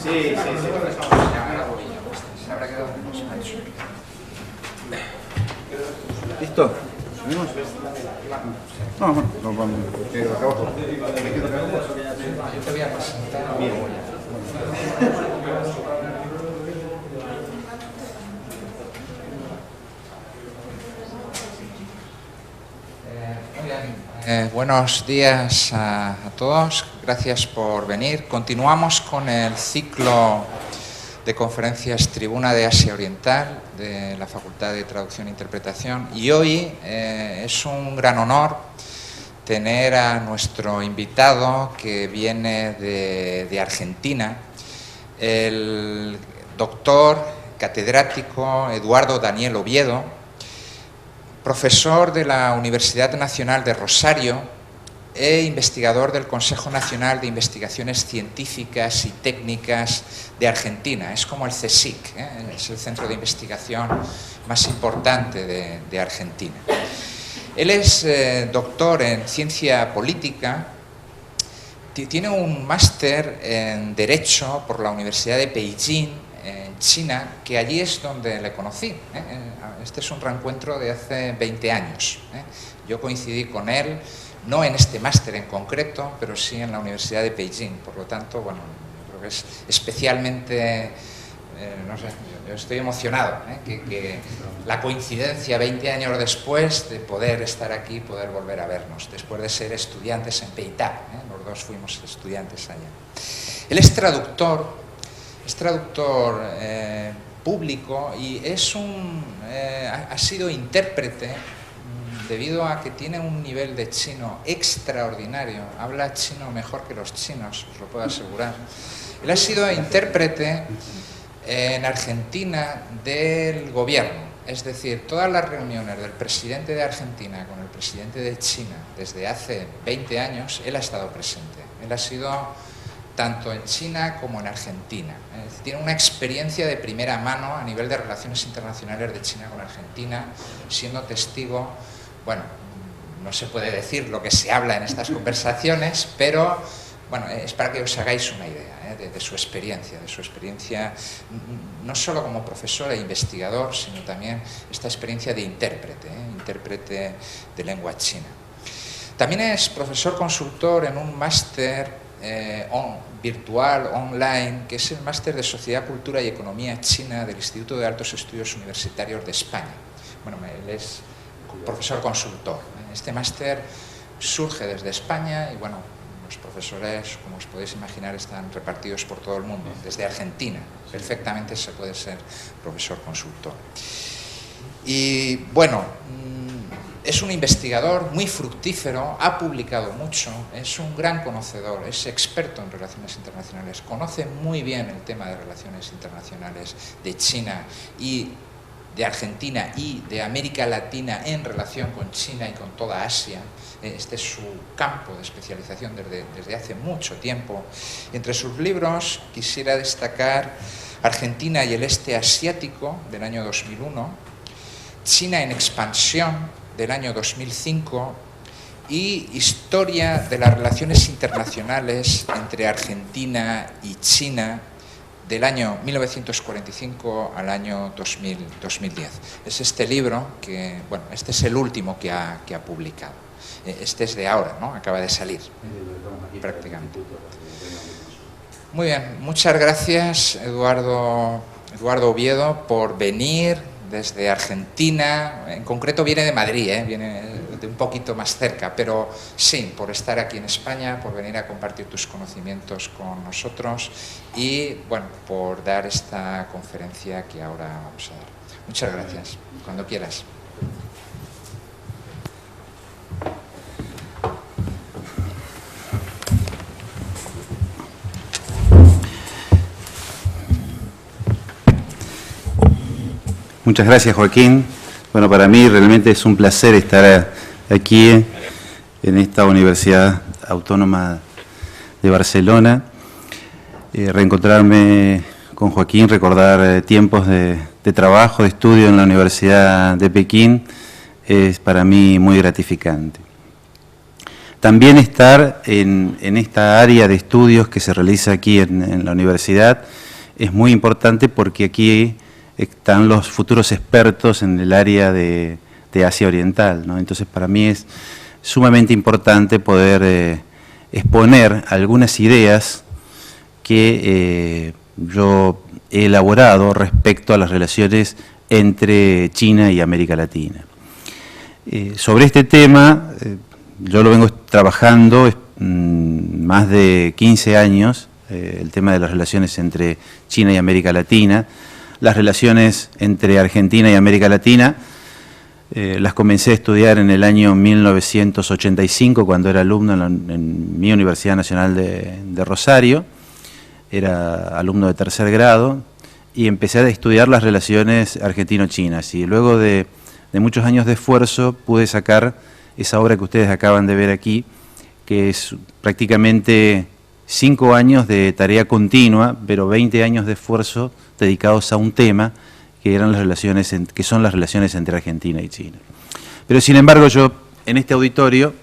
Sí. ¿Listo? ¿Seguimos? No, bueno, nos vamos. Yo te voy a presentar. Bien. Buenos días a todos, gracias por venir. Continuamos con el ciclo de conferencias Tribuna de Asia Oriental de la Facultad de Traducción e Interpretación, y hoy es un gran honor tener a nuestro invitado que viene de Argentina, el doctor catedrático Eduardo Daniel Oviedo, profesor de la Universidad Nacional de Rosario e investigador del Consejo Nacional de Investigaciones Científicas y Técnicas de Argentina. Es como el CSIC, es el centro de investigación más importante de Argentina. Él es doctor en ciencia política, tiene un máster en Derecho por la Universidad de Beijing, en China, que allí es donde le conocí. Este es un reencuentro de hace 20 años. Yo coincidí con él, no en este máster en concreto, pero sí en la Universidad de Beijing. Por lo tanto, bueno, creo que es especialmente, no sé, yo estoy emocionado, que la coincidencia 20 años después de poder estar aquí, poder volver a vernos, después de ser estudiantes en Peitá, los dos fuimos estudiantes allá. Él es traductor público y ha sido intérprete debido a que tiene un nivel de chino extraordinario. Habla chino mejor que los chinos, os lo puedo asegurar. Él ha sido intérprete en Argentina del gobierno, es decir, todas las reuniones del presidente de Argentina con el presidente de China desde hace 20 años, él ha estado presente. Él ha sido tanto en China como en Argentina. Tiene una experiencia de primera mano a nivel de relaciones internacionales de China con Argentina, siendo testigo, bueno, no se puede decir lo que se habla en estas conversaciones, pero bueno, es para que os hagáis una idea de su experiencia, no solo como profesor e investigador, sino también esta experiencia de intérprete de lengua china. También es profesor consultor en un máster virtual, online, que es el Máster de Sociedad, Cultura y Economía China del Instituto de Altos Estudios Universitarios de España. Bueno, él es profesor consultor. Este máster surge desde España y, bueno, los profesores, como os podéis imaginar, están repartidos por todo el mundo. Desde Argentina, perfectamente se puede ser profesor consultor. Y, bueno, es un investigador muy fructífero, ha publicado mucho, es un gran conocedor, es experto en relaciones internacionales, conoce muy bien el tema de relaciones internacionales de China y de Argentina y de América Latina en relación con China y con toda Asia. Este es su campo de especialización desde hace mucho tiempo. Entre sus libros quisiera destacar Argentina y el Este Asiático, del año 2001, China en expansión, del año 2005, y Historia de las relaciones internacionales entre Argentina y China, del año 1945 al año 2010. Es este libro que, bueno, este es el último que ha publicado. Este es de ahora, ¿no? Acaba de salir, prácticamente. Muy bien, muchas gracias, Eduardo Oviedo, por venir desde Argentina. En concreto viene de Madrid, viene de un poquito más cerca, pero sí, por estar aquí en España, por venir a compartir tus conocimientos con nosotros y, bueno, por dar esta conferencia que ahora vamos a dar. Muchas gracias. Cuando quieras. Muchas gracias, Joaquín. Bueno, para mí realmente es un placer estar aquí en esta Universidad Autónoma de Barcelona, reencontrarme con con Joaquín, recordar tiempos de trabajo, de estudio en la Universidad de Pekín, es para mí muy gratificante. También estar en esta área de estudios que se realiza aquí en la universidad es muy importante porque aquí están los futuros expertos en el área de Asia Oriental, ¿no? Entonces para mí es sumamente importante poder exponer algunas ideas que yo he elaborado respecto a las relaciones entre China y América Latina. Sobre este tema, yo lo vengo trabajando más de 15 años, el tema de las relaciones entre China y América Latina. Las relaciones entre Argentina y América Latina las comencé a estudiar en el año 1985, cuando era alumno en mi Universidad Nacional de Rosario. Era alumno de tercer grado y empecé a estudiar las relaciones argentino-chinas. Y luego de muchos años de esfuerzo pude sacar esa obra que ustedes acaban de ver aquí, que es prácticamente 5 años de tarea continua, pero 20 años de esfuerzo dedicados a un tema que eran las relaciones, que son las relaciones entre Argentina y China. Pero sin embargo yo en este auditorio,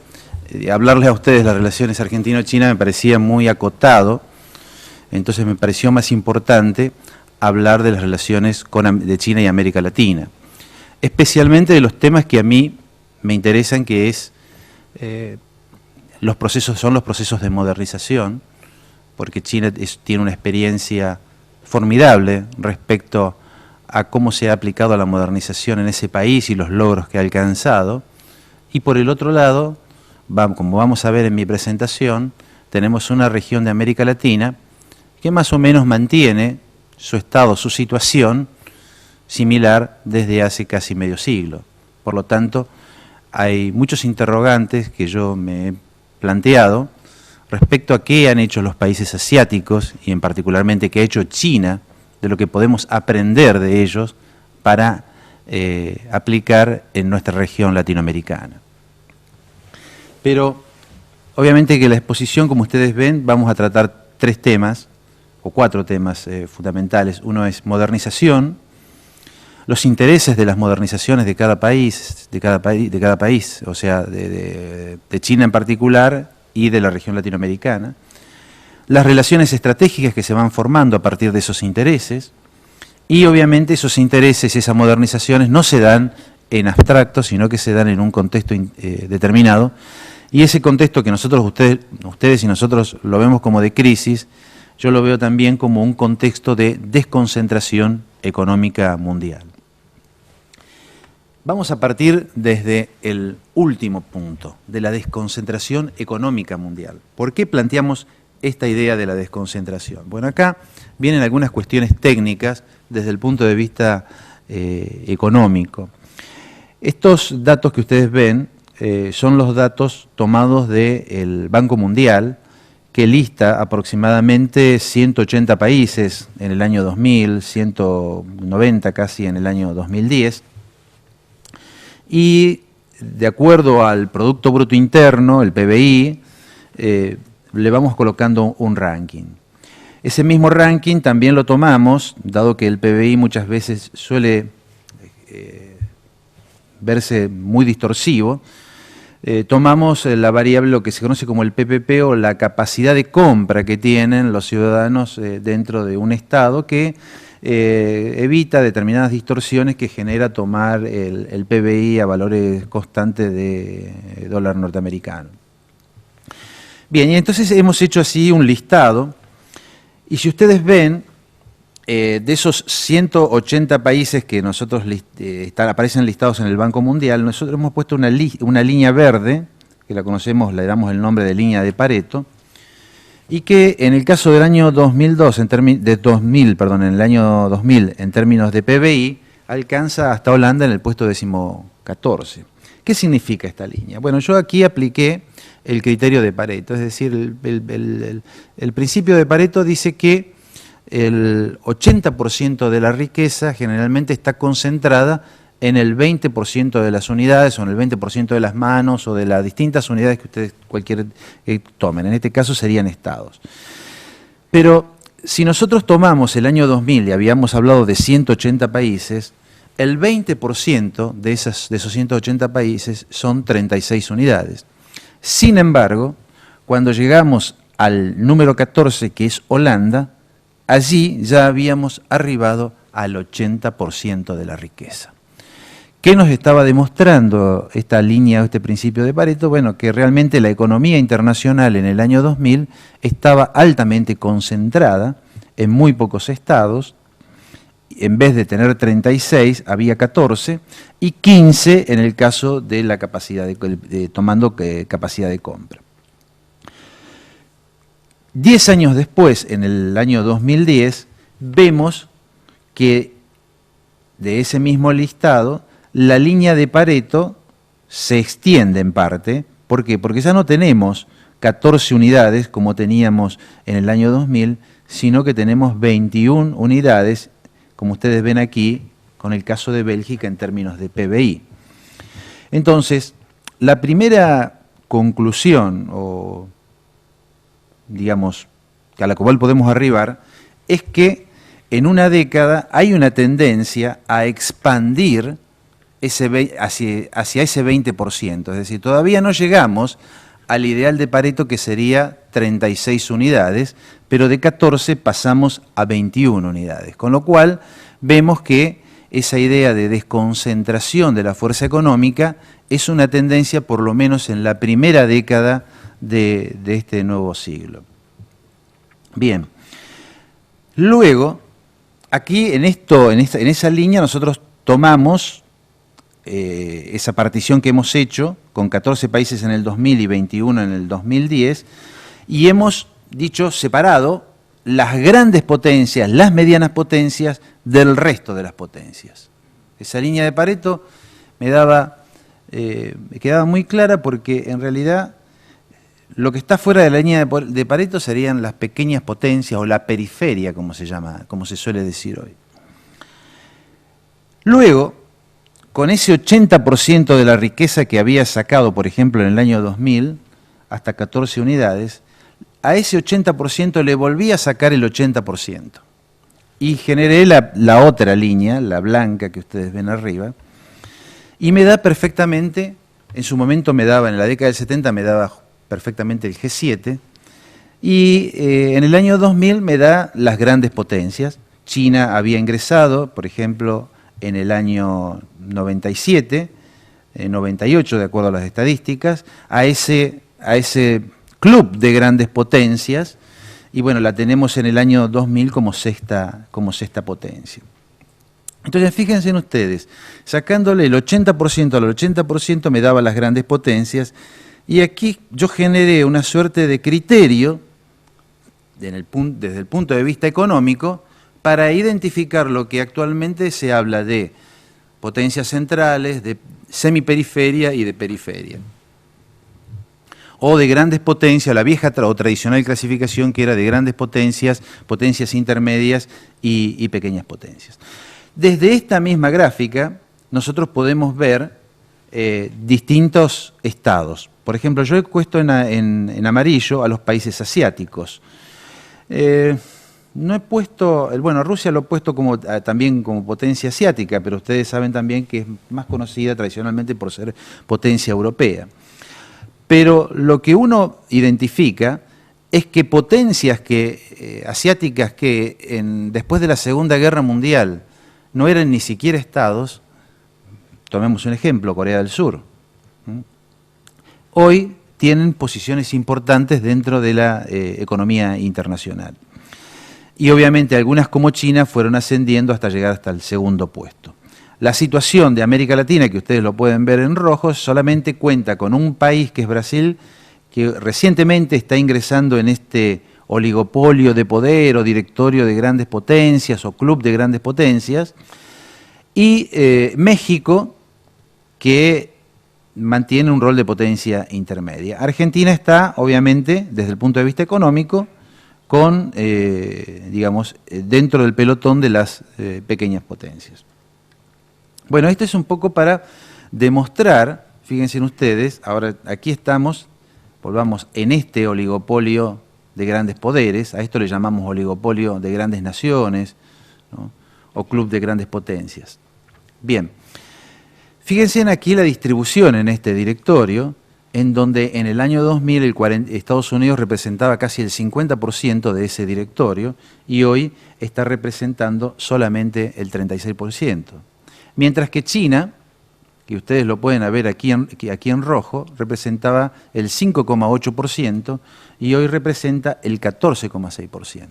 hablarles a ustedes de las relaciones argentino-china me parecía muy acotado, entonces me pareció más importante hablar de las relaciones de China y América Latina, especialmente de los temas que a mí me interesan, que es los procesos de modernización, porque China tiene una experiencia formidable respecto a cómo se ha aplicado la modernización en ese país y los logros que ha alcanzado. Y por el otro lado, como vamos a ver en mi presentación, tenemos una región de América Latina que más o menos mantiene su estado, su situación similar desde hace casi medio siglo. Por lo tanto, hay muchos interrogantes que yo me he planteado respecto a qué han hecho los países asiáticos y en particularmente qué ha hecho China, de lo que podemos aprender de ellos para aplicar en nuestra región latinoamericana. Pero obviamente que la exposición, como ustedes ven, vamos a tratar 3 temas o 4 temas fundamentales. Uno es modernización, los intereses de las modernizaciones de cada país, o sea, de China en particular y de la región latinoamericana, las relaciones estratégicas que se van formando a partir de esos intereses, y obviamente esos intereses, esas modernizaciones no se dan en abstracto, sino que se dan en un contexto determinado, y ese contexto que ustedes y nosotros lo vemos como de crisis, yo lo veo también como un contexto de desconcentración económica mundial. Vamos a partir desde el último punto, de la desconcentración económica mundial. ¿Por qué planteamos esta idea de la desconcentración? Bueno, acá vienen algunas cuestiones técnicas desde el punto de vista económico. Estos datos que ustedes ven son los datos tomados del Banco Mundial, que lista aproximadamente 180 países en el año 2000, 190 casi en el año 2010, y de acuerdo al Producto Bruto Interno, el PBI, le vamos colocando un ranking. Ese mismo ranking también lo tomamos, dado que el PBI muchas veces suele verse muy distorsivo, tomamos la variable, lo que se conoce como el PPP, o la capacidad de compra que tienen los ciudadanos dentro de un Estado, que evita determinadas distorsiones que genera tomar el PBI a valores constantes de dólar norteamericano. Bien, y entonces hemos hecho así un listado, y si ustedes ven, de esos 180 países que nosotros aparecen listados en el Banco Mundial, nosotros hemos puesto una línea verde, que la conocemos, le damos el nombre de línea de Pareto, y que en el caso del año 2002, en el año 2000, en términos de PBI, alcanza hasta Holanda en el puesto 14. ¿Qué significa esta línea? Bueno, yo aquí apliqué el criterio de Pareto, es decir, el principio de Pareto dice que el 80% de la riqueza generalmente está concentrada en el 20% de las unidades, o en el 20% de las manos, o de las distintas unidades que ustedes tomen. En este caso serían estados. Pero si nosotros tomamos el año 2000 y habíamos hablado de 180 países, el 20% de esos 180 países son 36 unidades. Sin embargo, cuando llegamos al número 14, que es Holanda, allí ya habíamos arribado al 80% de la riqueza. ¿Qué nos estaba demostrando esta línea o este principio de Pareto? Bueno, que realmente la economía internacional en el año 2000 estaba altamente concentrada en muy pocos estados. En vez de tener 36, había 14 y 15 en el caso de la capacidad tomando capacidad de compra. 10 años después, en el año 2010, vemos que de ese mismo listado, la línea de Pareto se extiende en parte. ¿Por qué? Porque ya no tenemos 14 unidades como teníamos en el año 2000, sino que tenemos 21 unidades, como ustedes ven aquí, con el caso de Bélgica en términos de PBI. Entonces, la primera conclusión, o digamos, a la cual podemos arribar, es que en una década hay una tendencia a expandir hacia ese 20%, es decir, todavía no llegamos al ideal de Pareto, que sería 36 unidades, pero de 14 pasamos a 21 unidades, con lo cual vemos que esa idea de desconcentración de la fuerza económica es una tendencia, por lo menos en la primera década de este nuevo siglo. Bien, luego, aquí en esa línea nosotros tomamos esa partición que hemos hecho, con 14 países en el 2000 y 21 en el 2010, y hemos separado las grandes potencias, las medianas potencias, del resto de las potencias. Esa línea de Pareto me quedaba muy clara, porque en realidad lo que está fuera de la línea de Pareto serían las pequeñas potencias, o la periferia, como se llama, como se suele decir hoy. Luego, con ese 80% de la riqueza que había sacado, por ejemplo, en el año 2000, hasta 14 unidades, a ese 80% le volví a sacar el 80%. Y generé la otra línea, la blanca que ustedes ven arriba, y me da perfectamente, en su momento me daba, en la década del 70 me daba perfectamente el G7, y en el año 2000 me da las grandes potencias. China había ingresado, por ejemplo, en el año 97, 98, de acuerdo a las estadísticas, a ese club de grandes potencias, y bueno, la tenemos en el año 2000 como sexta potencia. Entonces, fíjense en ustedes, sacándole el 80% al 80% me daba las grandes potencias, y aquí yo generé una suerte de criterio, desde el punto de vista económico, para identificar lo que actualmente se habla de potencias centrales, de semiperiferia y de periferia. O de grandes potencias, la vieja o tradicional clasificación, que era de grandes potencias, potencias intermedias y pequeñas potencias. Desde esta misma gráfica nosotros podemos ver distintos estados. Por ejemplo, yo he puesto en amarillo a los países asiáticos. No he puesto, bueno, Rusia lo he puesto también como potencia asiática, pero ustedes saben también que es más conocida tradicionalmente por ser potencia europea. Pero lo que uno identifica es que potencias asiáticas que después de la Segunda Guerra Mundial no eran ni siquiera estados, tomemos un ejemplo, Corea del Sur, hoy tienen posiciones importantes dentro de la economía internacional. Y obviamente algunas, como China, fueron ascendiendo hasta llegar hasta el segundo puesto. La situación de América Latina, que ustedes lo pueden ver en rojo, solamente cuenta con un país, que es Brasil, que recientemente está ingresando en este oligopolio de poder o directorio de grandes potencias o club de grandes potencias, y México, que mantiene un rol de potencia intermedia. Argentina está, obviamente, desde el punto de vista económico, dentro del pelotón de las pequeñas potencias. Bueno, esto es un poco para demostrar, fíjense ustedes, ahora aquí estamos, volvamos en este oligopolio de grandes poderes, a esto le llamamos oligopolio de grandes naciones, ¿no? O club de grandes potencias. Bien, fíjense aquí la distribución en este directorio, en donde en el año 2000 Estados Unidos representaba casi el 50% de ese directorio y hoy está representando solamente el 36%. Mientras que China, que ustedes lo pueden ver aquí en rojo, representaba el 5,8% y hoy representa el 14,6%.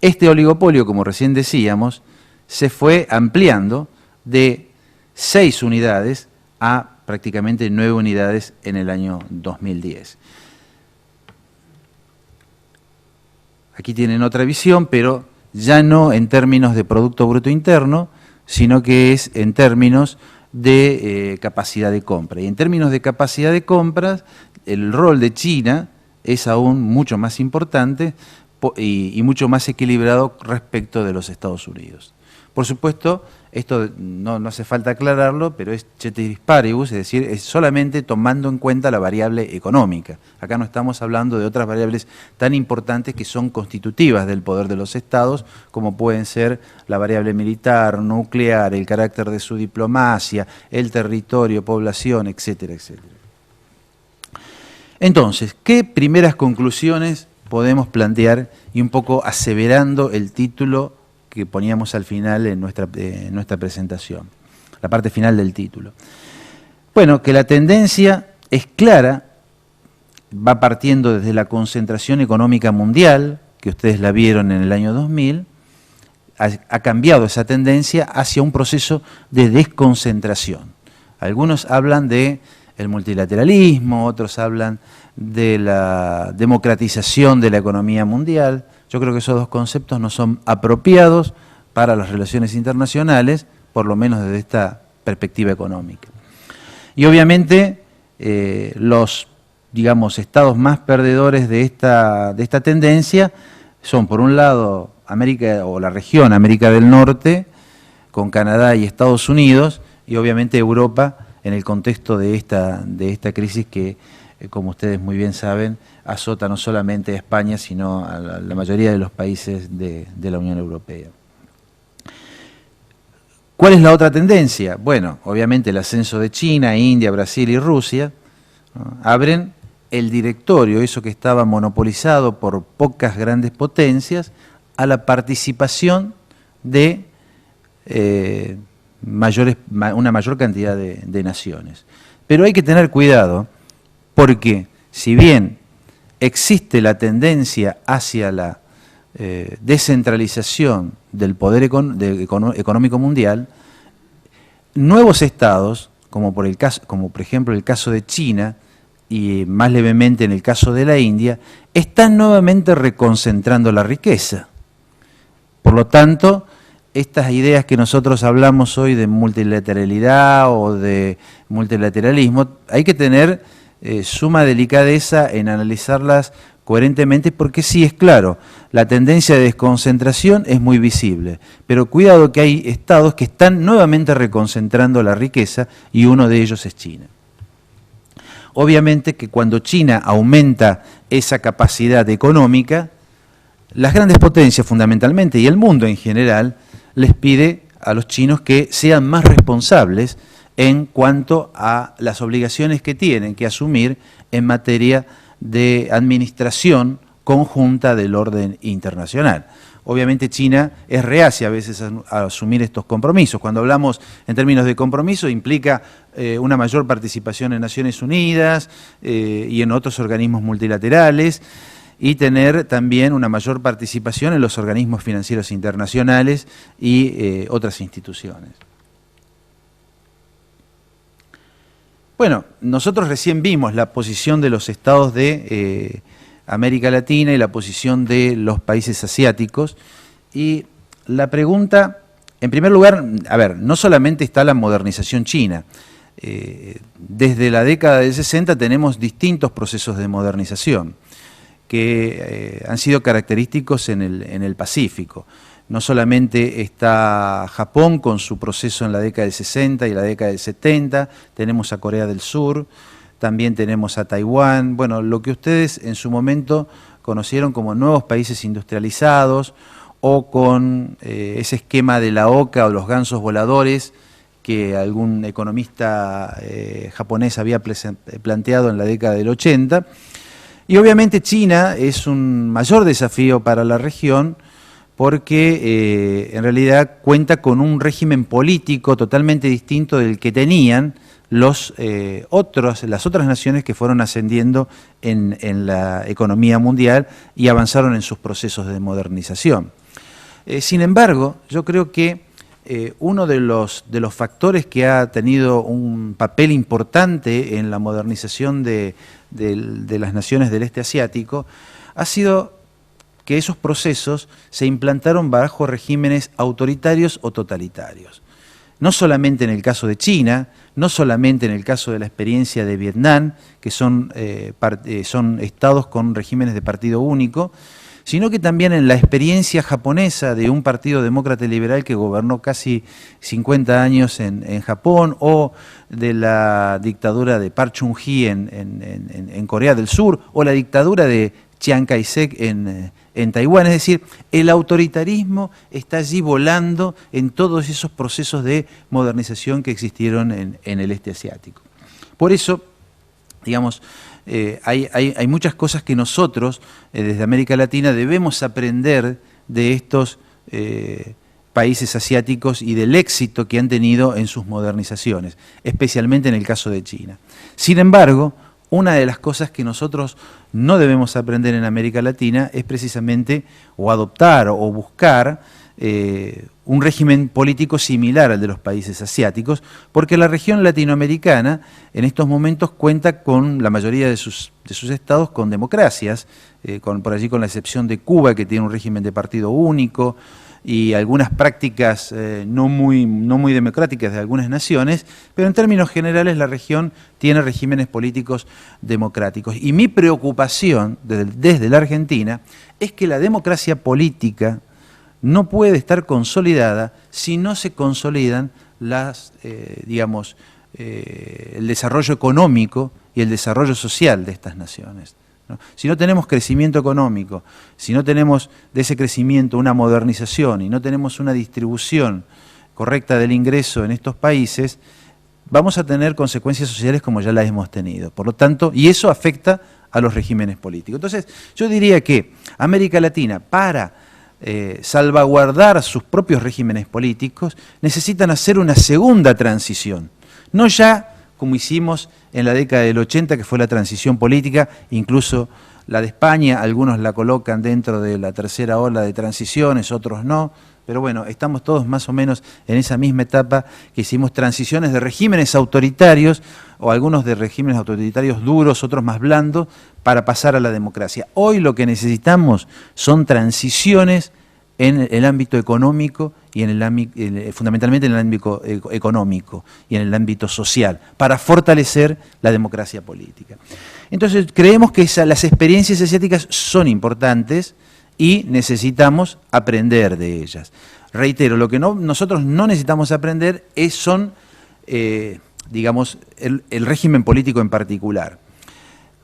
Este oligopolio, como recién decíamos, se fue ampliando de 6 unidades a prácticamente 9 unidades en el año 2010. Aquí tienen otra visión, pero ya no en términos de Producto Bruto Interno, sino que es en términos de capacidad de compra. Y en términos de capacidad de compras, el rol de China es aún mucho más importante y mucho más equilibrado respecto de los Estados Unidos. Por supuesto, esto no hace falta aclararlo, pero es ceteris paribus, es decir, es solamente tomando en cuenta la variable económica. Acá no estamos hablando de otras variables tan importantes que son constitutivas del poder de los estados, como pueden ser la variable militar, nuclear, el carácter de su diplomacia, el territorio, población, etcétera, etcétera. Entonces, ¿qué primeras conclusiones podemos plantear y un poco aseverando el título que poníamos al final en nuestra presentación, la parte final del título? Bueno, que la tendencia es clara, va partiendo desde la concentración económica mundial, que ustedes la vieron en el año 2000, ha cambiado esa tendencia hacia un proceso de desconcentración. Algunos hablan de el multilateralismo, otros hablan de la democratización de la economía mundial. Yo creo que esos dos conceptos no son apropiados para las relaciones internacionales, por lo menos desde esta perspectiva económica. Y obviamente los, digamos, estados más perdedores de esta tendencia son, por un lado, América o la región América del Norte, con Canadá y Estados Unidos, y obviamente Europa en el contexto de esta crisis que, como ustedes muy bien saben, azota no solamente a España, sino a la mayoría de los países de la Unión Europea. ¿Cuál es la otra tendencia? Bueno, obviamente el ascenso de China, India, Brasil y Rusia, ¿no? Abren el directorio, eso que estaba monopolizado por pocas grandes potencias, a la participación de una mayor cantidad de naciones. Pero hay que tener cuidado, porque si bien existe la tendencia hacia la descentralización del poder económico mundial, nuevos estados, como por ejemplo el caso de China y más levemente en el caso de la India, están nuevamente reconcentrando la riqueza. Por lo tanto, estas ideas que nosotros hablamos hoy de multilateralidad o de multilateralismo, hay que tener suma delicadeza en analizarlas coherentemente, porque sí, es claro, la tendencia de desconcentración es muy visible, pero cuidado que hay estados que están nuevamente reconcentrando la riqueza y uno de ellos es China. Obviamente que cuando China aumenta esa capacidad económica, las grandes potencias fundamentalmente y el mundo en general les pide a los chinos que sean más responsables en cuanto a las obligaciones que tienen que asumir en materia de administración conjunta del orden internacional. Obviamente China es reacia a veces a asumir estos compromisos. Cuando hablamos en términos de compromiso implica una mayor participación en Naciones Unidas y en otros organismos multilaterales, y tener también una mayor participación en los organismos financieros internacionales y otras instituciones. Bueno, nosotros recién vimos la posición de los estados de América Latina y la posición de los países asiáticos, y la pregunta, en primer lugar, a ver, no solamente está la modernización china. Desde la década del 60 tenemos distintos procesos de modernización que han sido característicos en el Pacífico. No solamente está Japón con su proceso en la década del 60 y la década del 70, tenemos a Corea del Sur, también tenemos a Taiwán, bueno, lo que ustedes en su momento conocieron como nuevos países industrializados, o con ese esquema de la oca o los gansos voladores que algún economista japonés había planteado en la década del 80. Y obviamente China es un mayor desafío para la región porque en realidad cuenta con un régimen político totalmente distinto del que tenían las otras naciones que fueron ascendiendo en la economía mundial y avanzaron en sus procesos de modernización. Sin embargo, yo creo que uno de los factores que ha tenido un papel importante en la modernización de las naciones del este asiático ha sido que esos procesos se implantaron bajo regímenes autoritarios o totalitarios. No solamente en el caso de China, no solamente en el caso de la experiencia de Vietnam, que son estados con regímenes de partido único, sino que también en la experiencia japonesa de un partido demócrata y liberal que gobernó casi 50 años en Japón, o de la dictadura de Park Chung-hee en Corea del Sur, o la dictadura de Chiang Kai-shek en Taiwán. Es decir, el autoritarismo está allí volando en todos esos procesos de modernización que existieron en el este asiático. Por eso, digamos, hay muchas cosas que nosotros, desde América Latina, debemos aprender de estos países asiáticos y del éxito que han tenido en sus modernizaciones, especialmente en el caso de China. Sin embargo, una de las cosas que nosotros no debemos aprender en América Latina es precisamente o adoptar o buscar un régimen político similar al de los países asiáticos, porque la región latinoamericana en estos momentos cuenta con la mayoría de sus estados con democracias, por allí con la excepción de Cuba, que tiene un régimen de partido único, y algunas prácticas no muy democráticas de algunas naciones, pero en términos generales la región tiene regímenes políticos democráticos. Y mi preocupación desde la Argentina es que la democracia política no puede estar consolidada si no se consolidan el desarrollo económico y el desarrollo social de estas naciones, ¿no? Si no tenemos crecimiento económico, si no tenemos de ese crecimiento una modernización y no tenemos una distribución correcta del ingreso en estos países, vamos a tener consecuencias sociales como ya las hemos tenido. Por lo tanto, y eso afecta a los regímenes políticos. Entonces, yo diría que América Latina, para salvaguardar sus propios regímenes políticos, necesitan hacer una segunda transición, no ya como hicimos en la década del 80, que fue la transición política, incluso la de España, algunos la colocan dentro de la tercera ola de transiciones, otros no, pero bueno, estamos todos más o menos en esa misma etapa que hicimos transiciones de regímenes autoritarios, o algunos de regímenes autoritarios duros, otros más blandos, para pasar a la democracia. Hoy lo que necesitamos son transiciones en el ámbito económico y fundamentalmente en el ámbito económico y en el ámbito social, para fortalecer la democracia política. Entonces, creemos que las experiencias asiáticas son importantes y necesitamos aprender de ellas. Reitero, lo que nosotros no necesitamos aprender son el régimen político en particular.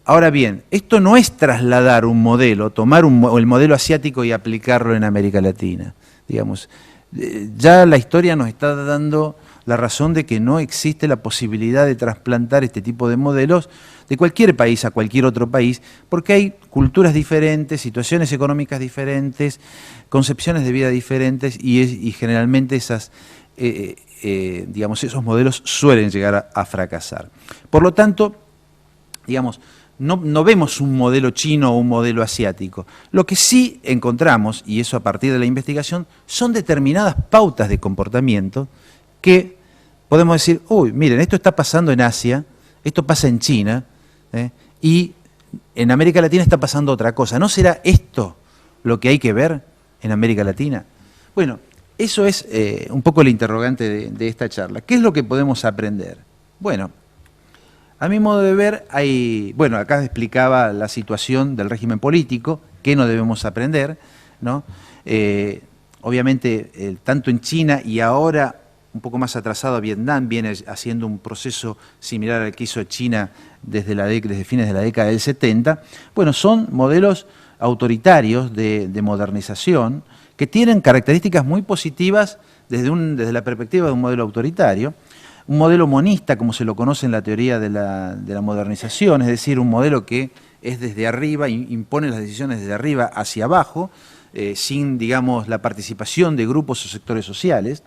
Ahora bien, esto no es trasladar un modelo, tomar el modelo asiático y aplicarlo en América Latina. Digamos, ya la historia nos está dando la razón de que no existe la posibilidad de trasplantar este tipo de modelos de cualquier país a cualquier otro país, porque hay culturas diferentes, situaciones económicas diferentes, concepciones de vida diferentes, y generalmente esos modelos suelen llegar a fracasar. Por lo tanto, no vemos un modelo chino o un modelo asiático. Lo que sí encontramos, y eso a partir de la investigación, son determinadas pautas de comportamiento que podemos decir, uy, miren, esto está pasando en Asia, esto pasa en China, y en América Latina está pasando otra cosa. ¿No será esto lo que hay que ver en América Latina? Bueno, eso es un poco el interrogante de esta charla. ¿Qué es lo que podemos aprender? Bueno, a mi modo de ver, acá explicaba la situación del régimen político, que no debemos aprender, ¿no? Obviamente, tanto en China y ahora, un poco más atrasado, Vietnam viene haciendo un proceso similar al que hizo China desde fines de la década del 70. Bueno, son modelos autoritarios de modernización que tienen características muy positivas desde la perspectiva de un modelo autoritario, un modelo monista, como se lo conoce en la teoría de la modernización, es decir, un modelo que es desde arriba, impone las decisiones desde arriba hacia abajo, sin, digamos, la participación de grupos o sectores sociales.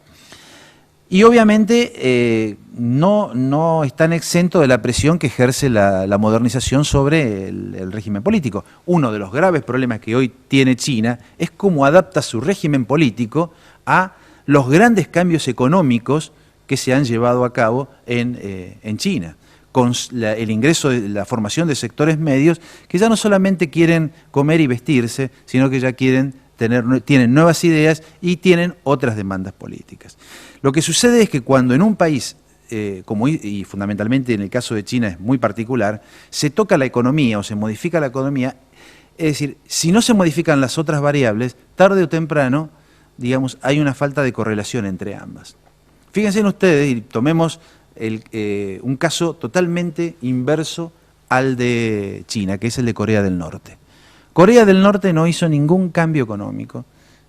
Y obviamente no están exentos de la presión que ejerce la modernización sobre el régimen político. Uno de los graves problemas que hoy tiene China es cómo adapta su régimen político a los grandes cambios económicos que se han llevado a cabo en China, con el ingreso de la formación de sectores medios que ya no solamente quieren comer y vestirse, sino que ya tienen nuevas ideas y tienen otras demandas políticas. Lo que sucede es que cuando en un país, y fundamentalmente en el caso de China es muy particular, se toca la economía o se modifica la economía, es decir, si no se modifican las otras variables, tarde o temprano, digamos, hay una falta de correlación entre ambas. Fíjense en ustedes, y tomemos un caso totalmente inverso al de China, que es el de Corea del Norte. Corea del Norte no hizo ningún cambio económico,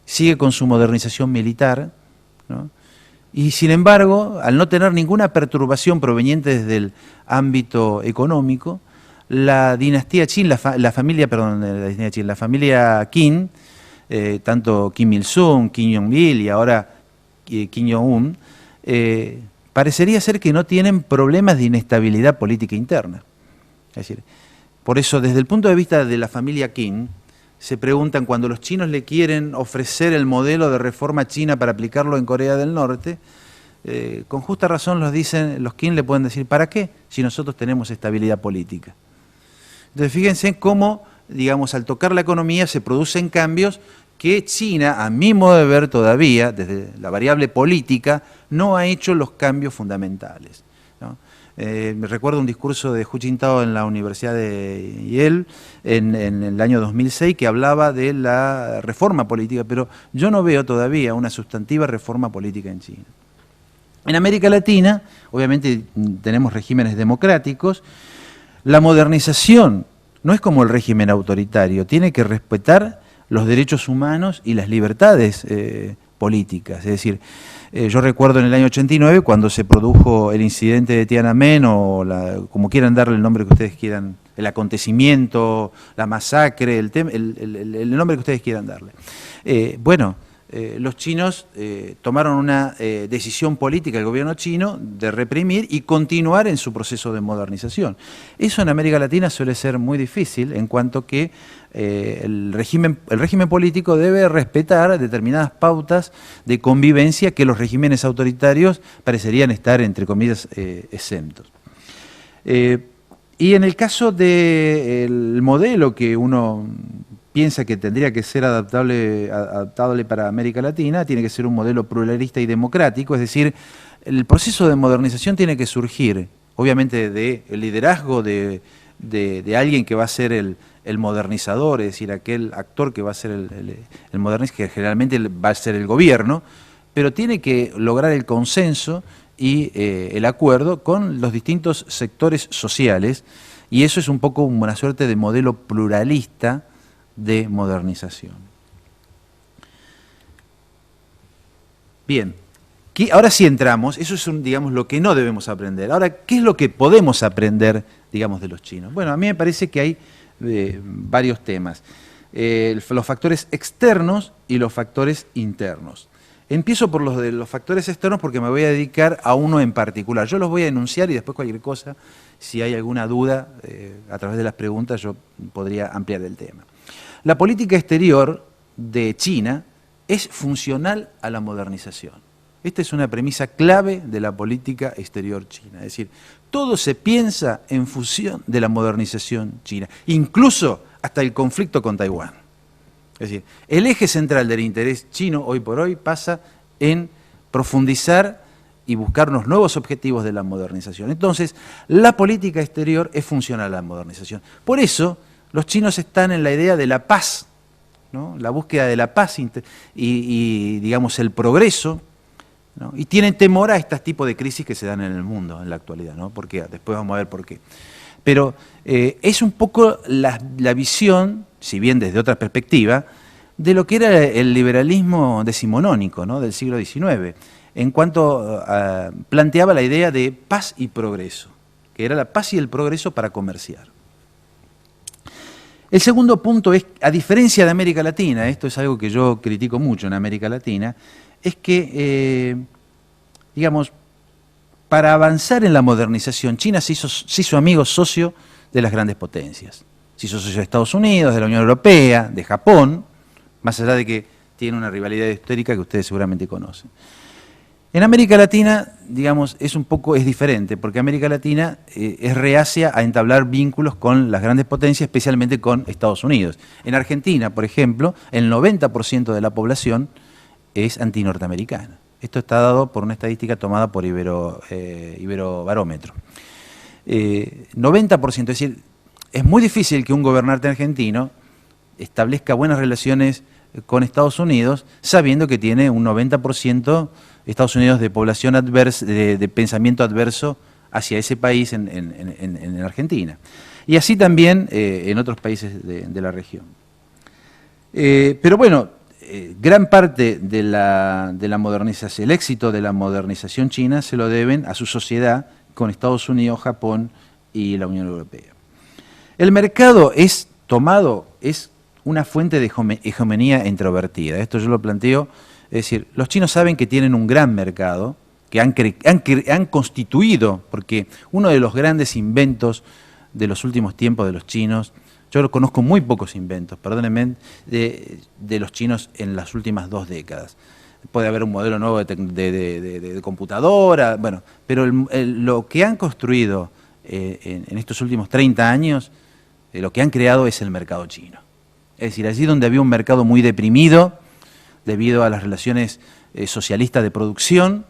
sigue con su modernización militar, ¿no? Y sin embargo, al no tener ninguna perturbación proveniente desde el ámbito económico, la dinastía Qin, la familia Qin, tanto Kim Il-sung, Kim Jong-il y ahora Kim Jong-un, parecería ser que no tienen problemas de inestabilidad política interna. Es decir, por eso, desde el punto de vista de la familia Qin, se preguntan cuando los chinos le quieren ofrecer el modelo de reforma china para aplicarlo en Corea del Norte, con justa razón los Qin le pueden decir, ¿para qué? Si nosotros tenemos estabilidad política. Entonces, fíjense cómo, digamos, al tocar la economía se producen cambios que China, a mi modo de ver todavía, desde la variable política, no ha hecho los cambios fundamentales, ¿no? Me recuerdo un discurso de Hu Jintao en la Universidad de Yale en el año 2006 que hablaba de la reforma política, pero yo no veo todavía una sustantiva reforma política en China. En América Latina, obviamente tenemos regímenes democráticos, la modernización no es como el régimen autoritario, tiene que respetar los derechos humanos y las libertades políticas, es decir, yo recuerdo en el año 89 cuando se produjo el incidente de Tiananmen o como quieran darle el nombre que ustedes quieran, el acontecimiento, la masacre, el nombre que ustedes quieran darle. Los chinos tomaron una decisión política, el gobierno chino, de reprimir y continuar en su proceso de modernización. Eso en América Latina suele ser muy difícil en cuanto que el régimen político debe respetar determinadas pautas de convivencia que los regímenes autoritarios parecerían estar, entre comillas, exentos. Y en el caso del modelo que uno piensa que tendría que ser adaptable para América Latina, tiene que ser un modelo pluralista y democrático, es decir, el proceso de modernización tiene que surgir, obviamente, del liderazgo de alguien que va a ser el modernizador, es decir, aquel actor que va a ser el modernista, que generalmente va a ser el gobierno, pero tiene que lograr el consenso y el acuerdo con los distintos sectores sociales, y eso es un poco una suerte de modelo pluralista de modernización. Bien, ahora sí entramos, eso es digamos, lo que no debemos aprender. Ahora, ¿qué es lo que podemos aprender, digamos, de los chinos? Bueno, a mí me parece que hay varios temas. Los factores externos y los factores internos. Empiezo por los de los factores externos porque me voy a dedicar a uno en particular. Yo los voy a enunciar y después cualquier cosa, si hay alguna duda, a través de las preguntas yo podría ampliar el tema. La política exterior de China es funcional a la modernización. Esta es una premisa clave de la política exterior china. Es decir, todo se piensa en función de la modernización china, incluso hasta el conflicto con Taiwán. Es decir, el eje central del interés chino hoy por hoy pasa en profundizar y buscar unos nuevos objetivos de la modernización. Entonces, la política exterior es funcional a la modernización. Por eso, los chinos están en la idea de la paz, ¿no? La búsqueda de la paz y digamos, el progreso, ¿no? Y tienen temor a este tipo de crisis que se dan en el mundo en la actualidad, ¿no? ¿Por qué? Después vamos a ver por qué. Pero es un poco la visión si bien desde otra perspectiva, de lo que era el liberalismo decimonónico, ¿no?, del siglo XIX, en cuanto planteaba la idea de paz y progreso, que era la paz y el progreso para comerciar. El segundo punto es, a diferencia de América Latina, esto es algo que yo critico mucho en América Latina, es que, digamos, para avanzar en la modernización, China se hizo amigo socio de las grandes potencias. Se hizo socio de Estados Unidos, de la Unión Europea, de Japón, más allá de que tiene una rivalidad histórica que ustedes seguramente conocen. En América Latina, digamos, es diferente, porque América Latina es reacia a entablar vínculos con las grandes potencias, especialmente con Estados Unidos. En Argentina, por ejemplo, el 90% de la población es antinorteamericana. Esto está dado por una estadística tomada por Iberobarómetro. 90%, es decir, es muy difícil que un gobernante argentino establezca buenas relaciones con Estados Unidos, sabiendo que tiene un 90% Estados Unidos de población adversa, de pensamiento adverso hacia ese país en Argentina. Y así también en otros países de la región. Pero bueno, gran parte de la modernización, el éxito de la modernización china se lo deben a su sociedad con Estados Unidos, Japón y la Unión Europea. El mercado es una fuente de hegemonía introvertida. Esto yo lo planteo, es decir, los chinos saben que tienen un gran mercado, que han constituido, porque uno de los grandes inventos de los últimos tiempos de los chinos, yo conozco muy pocos inventos, perdónenme, de los chinos en las últimas 2 décadas. Puede haber un modelo nuevo de computadora, bueno, pero lo que han construido en estos últimos 30 años, lo que han creado es el mercado chino. Es decir, allí donde había un mercado muy deprimido, debido a las relaciones socialistas de producción,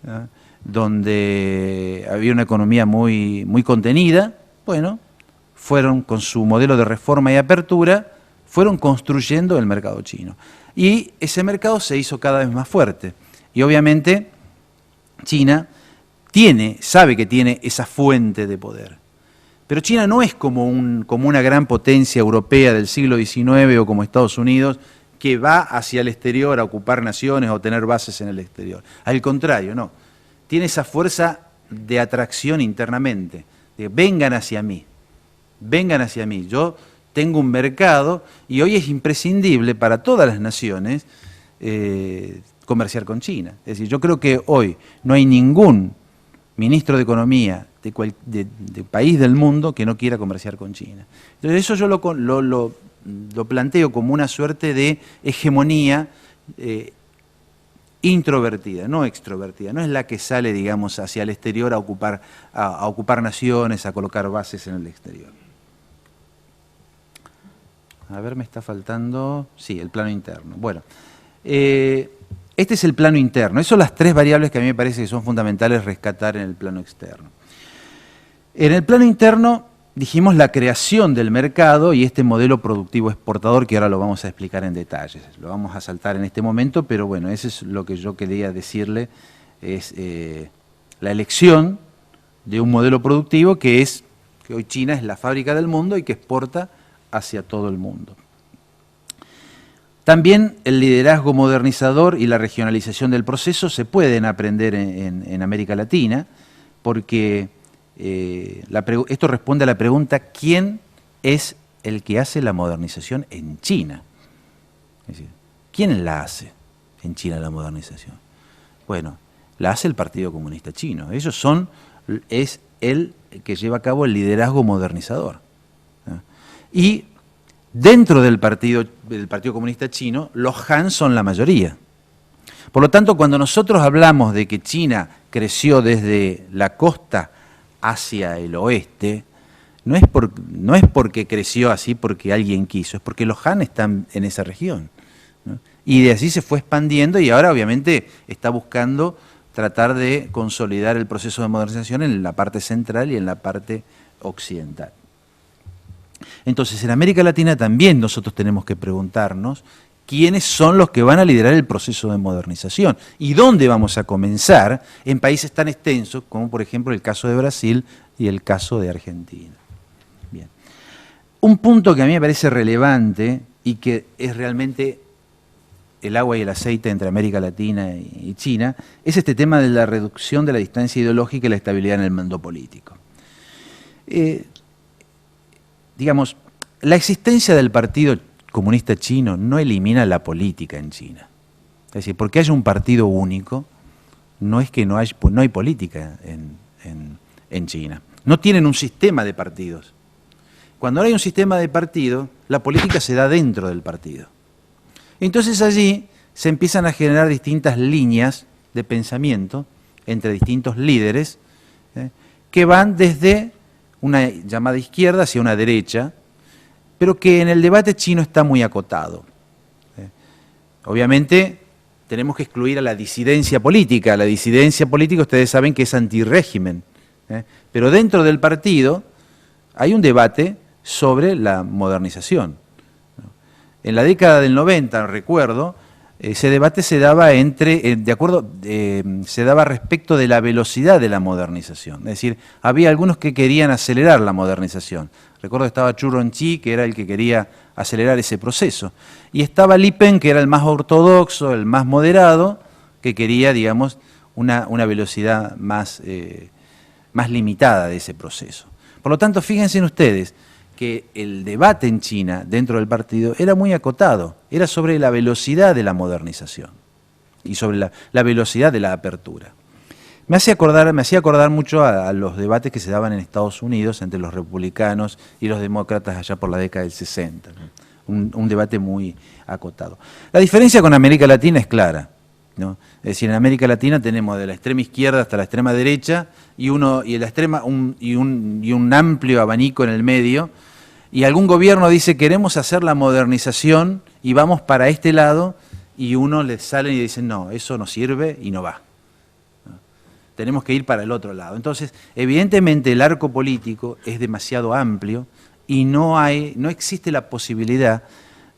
¿no?, donde había una economía muy contenida, bueno, fueron con su modelo de reforma y apertura, fueron construyendo el mercado chino. Y ese mercado se hizo cada vez más fuerte. Y obviamente China sabe que tiene esa fuente de poder. Pero China no es como una gran potencia europea del siglo XIX o como Estados Unidos, que va hacia el exterior a ocupar naciones o tener bases en el exterior. Al contrario, no. Tiene esa fuerza de atracción internamente. De vengan hacia mí, yo tengo un mercado y hoy es imprescindible para todas las naciones comerciar con China. Es decir, yo creo que hoy no hay ningún ministro de Economía de país del mundo que no quiera comerciar con China. Entonces eso yo lo planteo como una suerte de hegemonía introvertida, no extrovertida, no es la que sale, digamos, hacia el exterior a ocupar naciones, a colocar bases en el exterior. A ver, me está faltando, sí, el plano interno. Bueno, este es el plano interno. Esas son las 3 variables que a mí me parece que son fundamentales rescatar en el plano externo. En el plano interno dijimos la creación del mercado y este modelo productivo exportador que ahora lo vamos a explicar en detalles. Lo vamos a saltar en este momento, pero bueno, eso es lo que yo quería decirle, es la elección de un modelo productivo que hoy China es la fábrica del mundo y que exporta hacia todo el mundo. También el liderazgo modernizador y la regionalización del proceso se pueden aprender en América Latina, porque esto responde a la pregunta: ¿quién es el que hace la modernización en China? Es decir, ¿quién la hace en China la modernización? Bueno, la hace el Partido Comunista Chino. Es el que lleva a cabo el liderazgo modernizador. Y dentro del Partido Comunista Chino, los Han son la mayoría. Por lo tanto, cuando nosotros hablamos de que China creció desde la costa hacia el oeste, no es porque creció así porque alguien quiso, es porque los Han están en esa región, ¿no? Y de así se fue expandiendo y ahora obviamente está buscando tratar de consolidar el proceso de modernización en la parte central y en la parte occidental. Entonces, en América Latina también nosotros tenemos que preguntarnos quiénes son los que van a liderar el proceso de modernización y dónde vamos a comenzar en países tan extensos como, por ejemplo, el caso de Brasil y el caso de Argentina. Bien. Un punto que a mí me parece relevante y que es realmente el agua y el aceite entre América Latina y China, es este tema de la reducción de la distancia ideológica y la estabilidad en el mundo político. Digamos, la existencia del Partido Comunista Chino no elimina la política en China. Es decir, porque haya un partido único, no es que no hay política en China. No tienen un sistema de partidos. Cuando no hay un sistema de partido, la política se da dentro del partido. Entonces allí se empiezan a generar distintas líneas de pensamiento entre distintos líderes, que van desde una llamada izquierda hacia una derecha, pero que en el debate chino está muy acotado. Obviamente tenemos que excluir a la disidencia política. La disidencia política ustedes saben que es antirrégimen, pero dentro del partido hay un debate sobre la modernización. En la década del 90, recuerdo, ese debate se daba se daba respecto de la velocidad de la modernización. Es decir, había algunos que querían acelerar la modernización. Recuerdo que estaba Chu Rongji, que era el que quería acelerar ese proceso. Y estaba Li Peng, que era el más ortodoxo, el más moderado, que quería, digamos, una velocidad más limitada de ese proceso. Por lo tanto, fíjense en ustedes que el debate en China, dentro del partido, era muy acotado. Era sobre la velocidad de la modernización y sobre la velocidad de la apertura. Me hacía acordar mucho a los debates que se daban en Estados Unidos entre los republicanos y los demócratas allá por la década del 60. ¿No? Un debate muy acotado. La diferencia con América Latina es clara, ¿no? Es decir, en América Latina tenemos de la extrema izquierda hasta la extrema derecha y un amplio abanico en el medio, y algún gobierno dice queremos hacer la modernización y vamos para este lado, y uno les salen y dicen no, eso no sirve y no va. Tenemos que ir para el otro lado. Entonces, evidentemente el arco político es demasiado amplio y no existe la posibilidad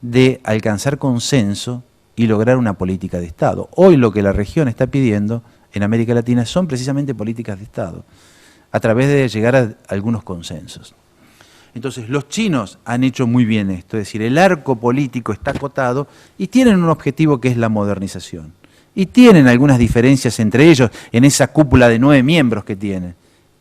de alcanzar consenso y lograr una política de Estado. Hoy lo que la región está pidiendo en América Latina son precisamente políticas de Estado, a través de llegar a algunos consensos. Entonces, los chinos han hecho muy bien esto, es decir, el arco político está acotado y tienen un objetivo que es la modernización. Y tienen algunas diferencias entre ellos en esa cúpula de 9 miembros que tienen,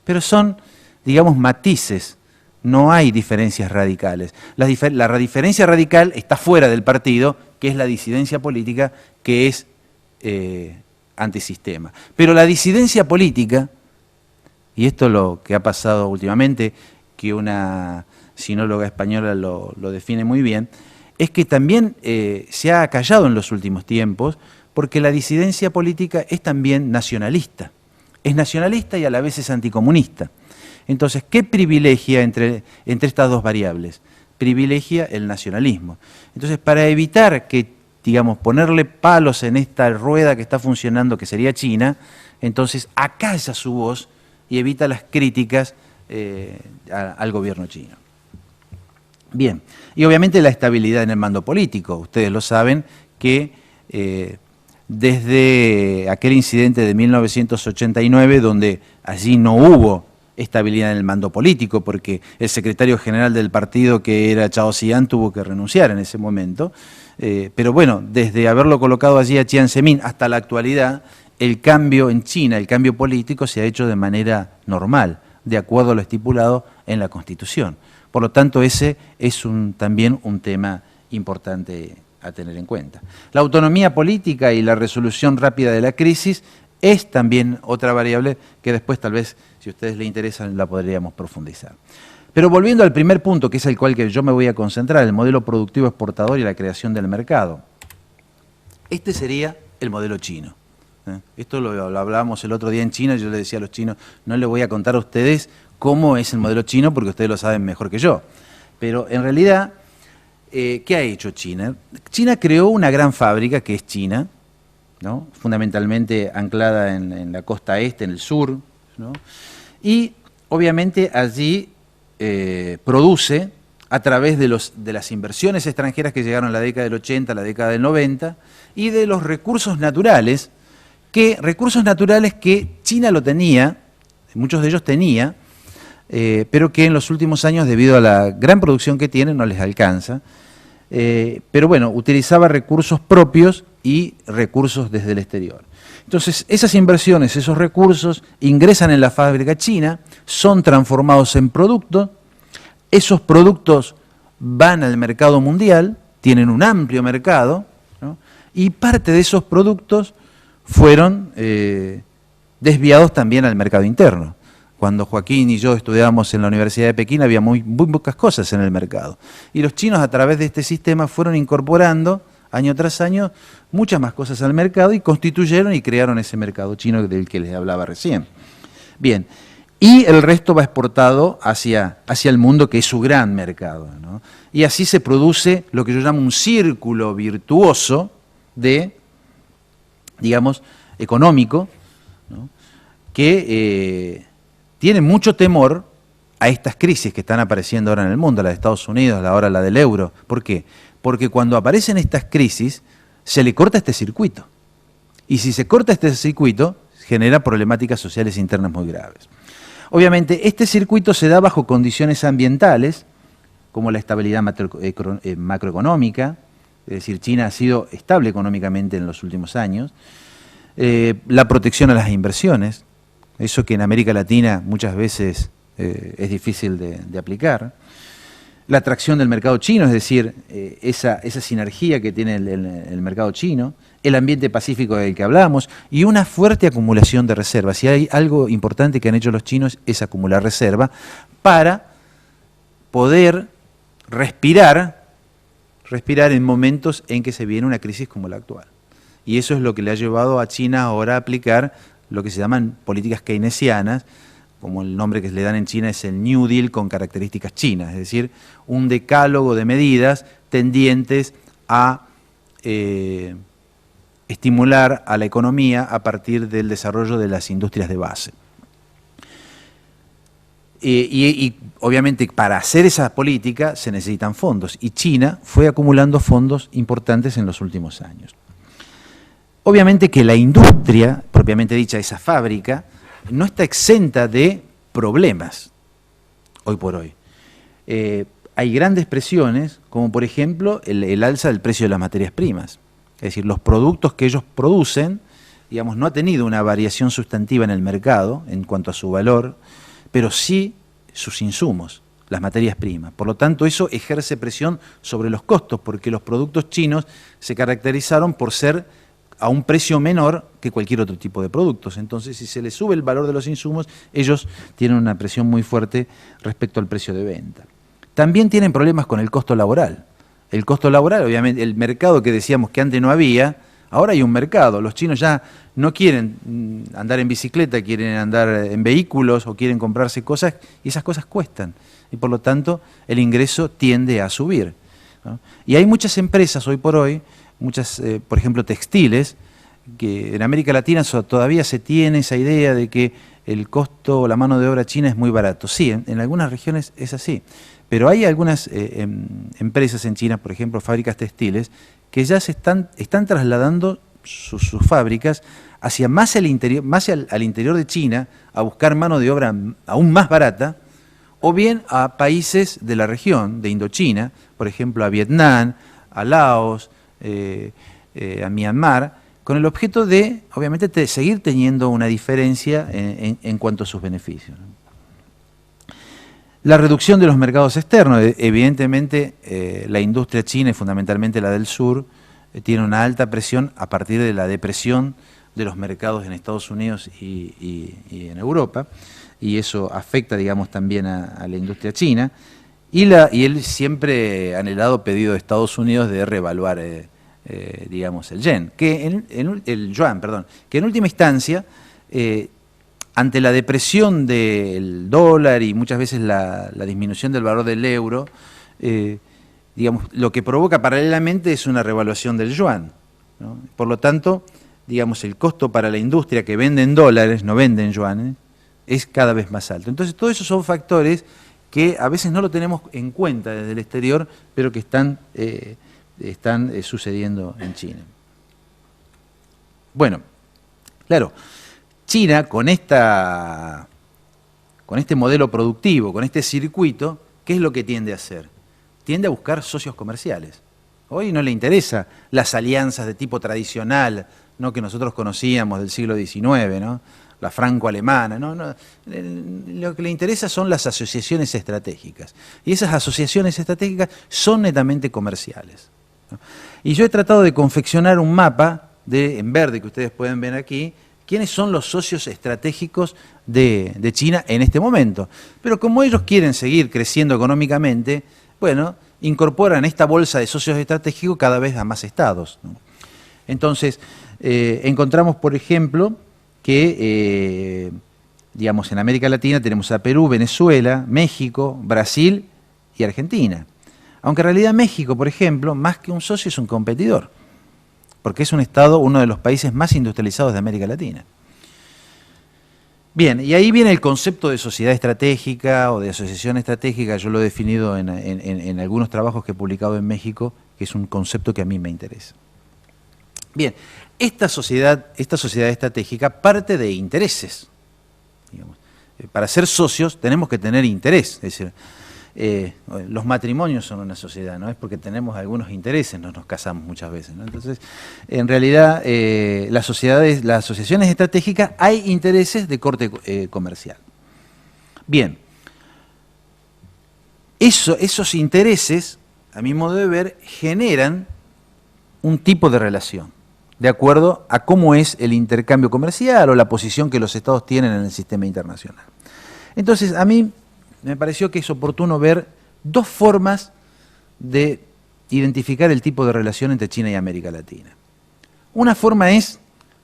pero son, digamos, matices, no hay diferencias radicales. La diferencia radical está fuera del partido, que es la disidencia política, que es antisistema. Pero la disidencia política, y esto es lo que ha pasado últimamente, que una sinóloga española lo define muy bien, es que también se ha acallado en los últimos tiempos, porque la disidencia política es también nacionalista. Es nacionalista y a la vez es anticomunista. Entonces, ¿qué privilegia entre estas dos variables? Privilegia el nacionalismo. Entonces, para evitar que, digamos, ponerle palos en esta rueda que está funcionando, que sería China, entonces acalla su voz y evita las críticas al gobierno chino. Bien, y obviamente la estabilidad en el mando político. Ustedes lo saben que desde aquel incidente de 1989, donde allí no hubo estabilidad en el mando político, porque el secretario general del partido, que era Chao Ziyan, tuvo que renunciar en ese momento. Pero bueno, desde haberlo colocado allí a Jiang Zemin hasta la actualidad, el cambio en China, el cambio político, se ha hecho de manera normal, de acuerdo a lo estipulado en la Constitución. Por lo tanto, ese es también un tema importante a tener en cuenta. La autonomía política y la resolución rápida de la crisis es también otra variable que después, tal vez, si a ustedes les interesan, la podríamos profundizar. Pero volviendo al primer punto, que es el cual que yo me voy a concentrar, el modelo productivo exportador y la creación del mercado. Este sería el modelo chino. Esto lo hablábamos el otro día en China, yo le decía a los chinos, no les voy a contar a ustedes cómo es el modelo chino, porque ustedes lo saben mejor que yo. Pero en realidad, ¿qué ha hecho China? China creó una gran fábrica, que es China, ¿no? Fundamentalmente anclada en la costa este, en el sur, ¿no? Y obviamente allí produce, a través de las inversiones extranjeras que llegaron en la década del 80, la década del 90, y de los recursos naturales que China lo tenía, muchos de ellos tenía, pero que en los últimos años, debido a la gran producción que tiene, no les alcanza. Pero bueno, utilizaba recursos propios y recursos desde el exterior. Entonces, esas inversiones, esos recursos, ingresan en la fábrica china, son transformados en productos, esos productos van al mercado mundial, tienen un amplio mercado, ¿no? Y parte de esos productos fueron desviados también al mercado interno. Cuando Joaquín y yo estudiábamos en la Universidad de Pekín había muy pocas cosas en el mercado. Y los chinos, a través de este sistema, fueron incorporando año tras año muchas más cosas al mercado y constituyeron y crearon ese mercado chino del que les hablaba recién. Bien, y el resto va exportado hacia el mundo, que es su gran mercado, ¿no? Y así se produce lo que yo llamo un círculo virtuoso de, digamos, económico, ¿no? Que tiene mucho temor a estas crisis que están apareciendo ahora en el mundo, la de Estados Unidos, ahora la del euro. ¿Por qué? Porque cuando aparecen estas crisis, se le corta este circuito. Y si se corta este circuito, genera problemáticas sociales internas muy graves. Obviamente, este circuito se da bajo condiciones ambientales, como la estabilidad macroeconómica, es decir, China ha sido estable económicamente en los últimos años, la protección a las inversiones, eso que en América Latina muchas veces es difícil de aplicar, la atracción del mercado chino, es decir, esa sinergia que tiene el mercado chino, el ambiente pacífico del que hablamos y una fuerte acumulación de reservas. Si hay algo importante que han hecho los chinos es acumular reserva para poder respirar en momentos en que se viene una crisis como la actual. Y eso es lo que le ha llevado a China ahora a aplicar lo que se llaman políticas keynesianas, como el nombre que le dan en China es el New Deal con características chinas, es decir, un decálogo de medidas tendientes a estimular a la economía a partir del desarrollo de las industrias de base. Y obviamente para hacer esa política se necesitan fondos, y China fue acumulando fondos importantes en los últimos años. Obviamente que la industria, propiamente dicha, esa fábrica, no está exenta de problemas hoy por hoy. Hay grandes presiones, como por ejemplo el alza del precio de las materias primas. Es decir, los productos que ellos producen, digamos, no ha tenido una variación sustantiva en el mercado en cuanto a su valor, pero sí sus insumos, las materias primas. Por lo tanto, eso ejerce presión sobre los costos, porque los productos chinos se caracterizaron por ser a un precio menor que cualquier otro tipo de productos. Entonces, si se les sube el valor de los insumos, ellos tienen una presión muy fuerte respecto al precio de venta. También tienen problemas con el costo laboral. El costo laboral, obviamente, el mercado que decíamos que antes no había, ahora hay un mercado. Los chinos ya no quieren andar en bicicleta, quieren andar en vehículos o quieren comprarse cosas, y esas cosas cuestan. Y por lo tanto, el ingreso tiende a subir, ¿no? Y hay muchas empresas hoy por hoy, muchas, por ejemplo, textiles, que en América Latina todavía se tiene esa idea de que el costo o la mano de obra china es muy barato. Sí, en algunas regiones es así, pero hay algunas empresas en China, por ejemplo, fábricas textiles, que ya están trasladando sus fábricas hacia más al interior de China, a buscar mano de obra aún más barata, o bien a países de la región, de Indochina, por ejemplo, a Vietnam, a Laos, a Myanmar, con el objeto de, obviamente, seguir teniendo una diferencia en cuanto a sus beneficios. La reducción de los mercados externos, evidentemente la industria china y fundamentalmente la del sur tiene una alta presión a partir de la depresión de los mercados en Estados Unidos y en Europa, y eso afecta, digamos, también a la industria china, y el siempre anhelado pedido de Estados Unidos de reevaluar digamos, el yuan, que en última instancia, ante la depresión del dólar y muchas veces la disminución del valor del euro, digamos, lo que provoca paralelamente es una revaluación del yuan, ¿no? Por lo tanto, digamos, el costo para la industria que vende en dólares, no vende en yuanes, es cada vez más alto. Entonces, todos esos son factores que a veces no lo tenemos en cuenta desde el exterior, pero que están sucediendo en China. Bueno, claro, China con esta con este modelo productivo, con este circuito, ¿qué es lo que tiende a hacer? Tiende a buscar socios comerciales. Hoy no le interesa las alianzas de tipo tradicional, ¿no?, que nosotros conocíamos del siglo XIX, ¿no?, la franco-alemana. Lo que le interesa son las asociaciones estratégicas. Y esas asociaciones estratégicas son netamente comerciales, ¿no? Y yo he tratado de confeccionar un mapa en verde que ustedes pueden ver aquí, quiénes son los socios estratégicos de China en este momento. Pero como ellos quieren seguir creciendo económicamente, bueno, incorporan esta bolsa de socios estratégicos cada vez a más estados, ¿no? Entonces, encontramos, por ejemplo, que, digamos, en América Latina tenemos a Perú, Venezuela, México, Brasil y Argentina. Aunque en realidad México, por ejemplo, más que un socio es un competidor, porque es un estado, uno de los países más industrializados de América Latina. Bien, y ahí viene el concepto de sociedad estratégica o de asociación estratégica. Yo lo he definido en algunos trabajos que he publicado en México, que es un concepto que a mí me interesa. Bien, esta sociedad estratégica parte de intereses. Digamos. Para ser socios tenemos que tener interés, es decir, los matrimonios son una sociedad, ¿no? Es porque tenemos algunos intereses, no nos casamos muchas veces, ¿no? Entonces, en realidad, las asociaciones estratégicas, hay intereses de corte comercial. Bien, esos intereses, a mi modo de ver, generan un tipo de relación, de acuerdo a cómo es el intercambio comercial o la posición que los estados tienen en el sistema internacional. Entonces, a mí me pareció que es oportuno ver dos formas de identificar el tipo de relación entre China y América Latina. Una forma es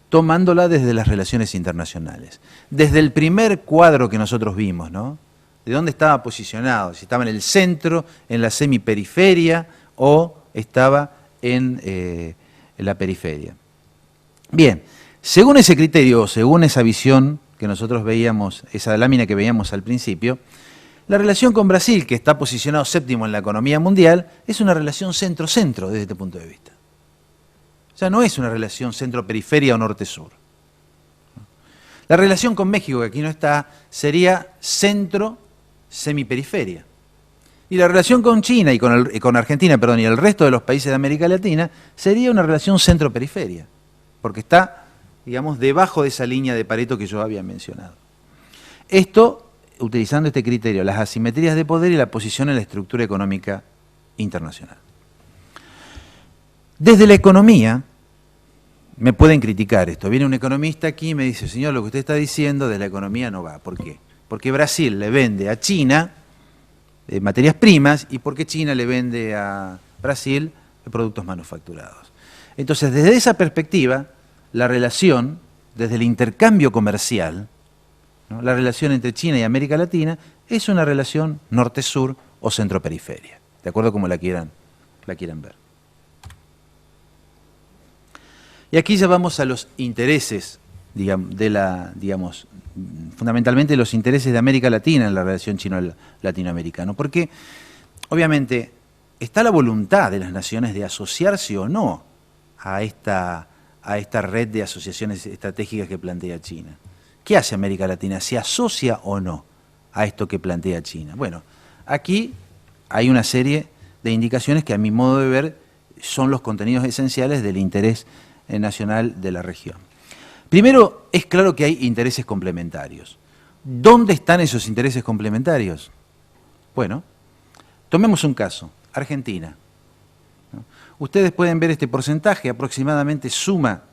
tomándola desde las relaciones internacionales, desde el primer cuadro que nosotros vimos, ¿no? De dónde estaba posicionado, si estaba en el centro, en la semiperiferia o estaba en la periferia. Bien, según ese criterio, según esa visión que nosotros veíamos, esa lámina que veíamos al principio, la relación con Brasil, que está posicionado séptimo en la economía mundial, es una relación centro-centro desde este punto de vista. O sea, no es una relación centro-periferia o norte-sur. La relación con México, que aquí no está, sería centro-semiperiferia. Y la relación con China y con Argentina, perdón, y el resto de los países de América Latina sería una relación centro-periferia, porque está, digamos, debajo de esa línea de Pareto que yo había mencionado. Esto, utilizando este criterio, las asimetrías de poder y la posición en la estructura económica internacional. Desde la economía, me pueden criticar esto. Viene un economista aquí y me dice, señor, lo que usted está diciendo de la economía no va. ¿Por qué? Porque Brasil le vende a China materias primas y porque China le vende a Brasil productos manufacturados. Entonces, desde esa perspectiva, la relación, desde el intercambio comercial, ¿no?, la relación entre China y América Latina es una relación norte-sur o centro-periferia, de acuerdo a como la quieran ver. Y aquí ya vamos a los intereses, digamos, fundamentalmente los intereses de América Latina en la relación chino-latinoamericana, porque obviamente está la voluntad de las naciones de asociarse o no a esta red de asociaciones estratégicas que plantea China. ¿Qué hace América Latina? ¿Se asocia o no a esto que plantea China? Bueno, aquí hay una serie de indicaciones que a mi modo de ver son los contenidos esenciales del interés nacional de la región. Primero, es claro que hay intereses complementarios. ¿Dónde están esos intereses complementarios? Bueno, tomemos un caso, Argentina, ¿no? Ustedes pueden ver este porcentaje, aproximadamente suma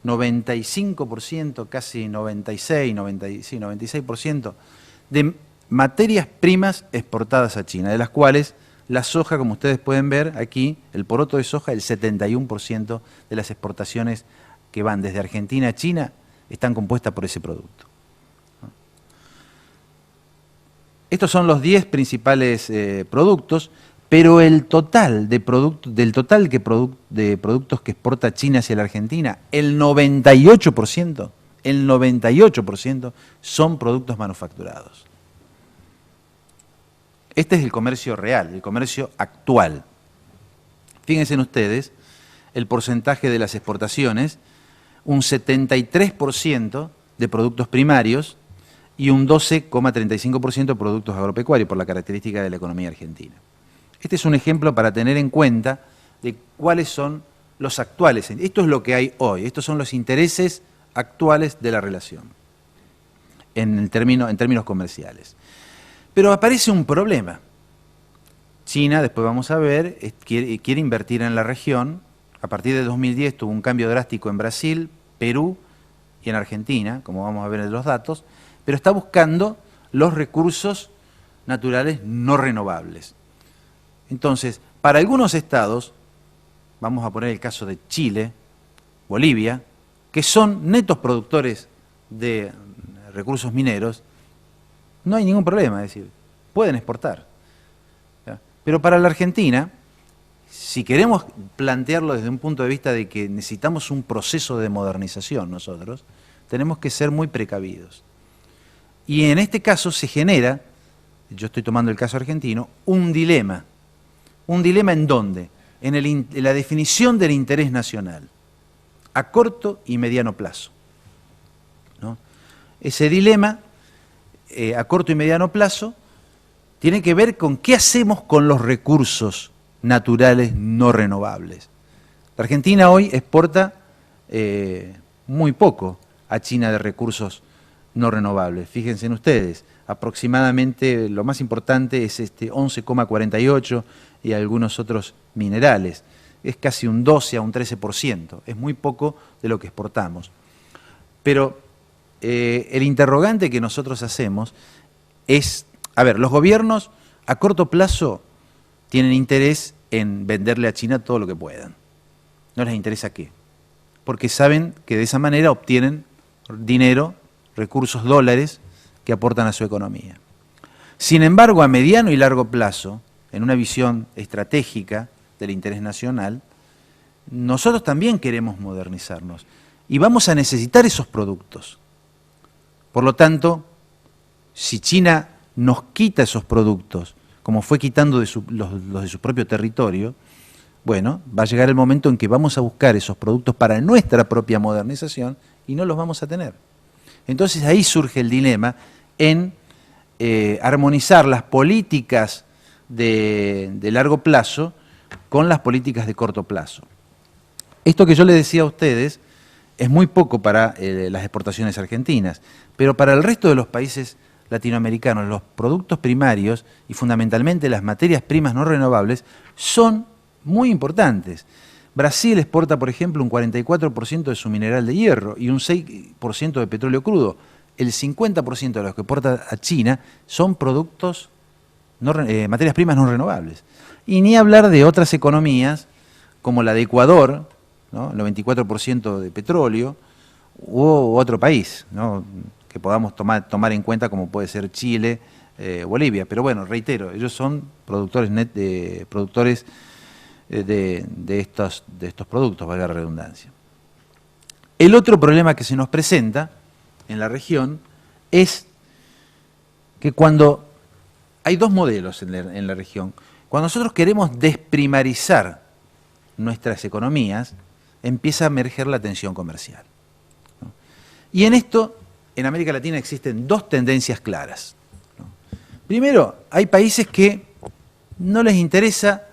95%, casi 96% de materias primas exportadas a China, de las cuales la soja, como ustedes pueden ver aquí, el poroto de soja, el 71% de las exportaciones que van desde Argentina a China están compuestas por ese producto. Estos son los 10 principales productos, pero el total de productos que exporta China hacia la Argentina, el 98% son productos manufacturados. Este es el comercio real, el comercio actual. Fíjense en ustedes el porcentaje de las exportaciones, un 73% de productos primarios y un 12,35% de productos agropecuarios, por la característica de la economía argentina. Este es un ejemplo para tener en cuenta de cuáles son los actuales. Esto es lo que hay hoy, estos son los intereses actuales de la relación, en términos comerciales. Pero aparece un problema. China, después vamos a ver, quiere invertir en la región. A partir de 2010 tuvo un cambio drástico en Brasil, Perú y en Argentina, como vamos a ver en los datos, pero está buscando los recursos naturales no renovables. Entonces, para algunos estados, vamos a poner el caso de Chile, Bolivia, que son netos productores de recursos mineros, no hay ningún problema, es decir, pueden exportar. Pero para la Argentina, si queremos plantearlo desde un punto de vista de que necesitamos un proceso de modernización nosotros, tenemos que ser muy precavidos. Y en este caso se genera, yo estoy tomando el caso argentino, un dilema. ¿Un dilema en dónde? En la definición del interés nacional, a corto y mediano plazo, ¿no? Ese dilema, a corto y mediano plazo, tiene que ver con qué hacemos con los recursos naturales no renovables. La Argentina hoy exporta muy poco a China de recursos no renovables. Fíjense en ustedes, aproximadamente lo más importante es 11,48 y algunos otros minerales. Es casi un 12 a un 13%, es muy poco de lo que exportamos. Pero el interrogante que nosotros hacemos es, a ver, los gobiernos a corto plazo tienen interés en venderle a China todo lo que puedan. No les interesa qué, porque saben que de esa manera obtienen dinero, recursos, dólares, que aportan a su economía. Sin embargo, a mediano y largo plazo, en una visión estratégica del interés nacional, nosotros también queremos modernizarnos y vamos a necesitar esos productos. Por lo tanto, si China nos quita esos productos, como fue quitando los de su propio territorio, bueno, va a llegar el momento en que vamos a buscar esos productos para nuestra propia modernización y no los vamos a tener. Entonces ahí surge el dilema en armonizar las políticas de largo plazo con las políticas de corto plazo. Esto que yo les decía a ustedes es muy poco para las exportaciones argentinas, pero para el resto de los países latinoamericanos, los productos primarios y fundamentalmente las materias primas no renovables son muy importantes. Brasil exporta, por ejemplo, un 44% de su mineral de hierro y un 6% de petróleo crudo. El 50% de los que exporta a China son productos, materias primas no renovables. Y ni hablar de otras economías como la de Ecuador, ¿no? El 94% de petróleo, u otro país, ¿no? Que podamos tomar en cuenta como puede ser Chile, Bolivia. Pero bueno, reitero, ellos son productores de estos productos, valga la redundancia. El otro problema que se nos presenta en la región es que cuando hay dos modelos en la región, cuando nosotros queremos desprimarizar nuestras economías, empieza a emerger la tensión comercial, ¿no? Y en esto, en América Latina existen dos tendencias claras, ¿no? Primero, hay países que no les interesa,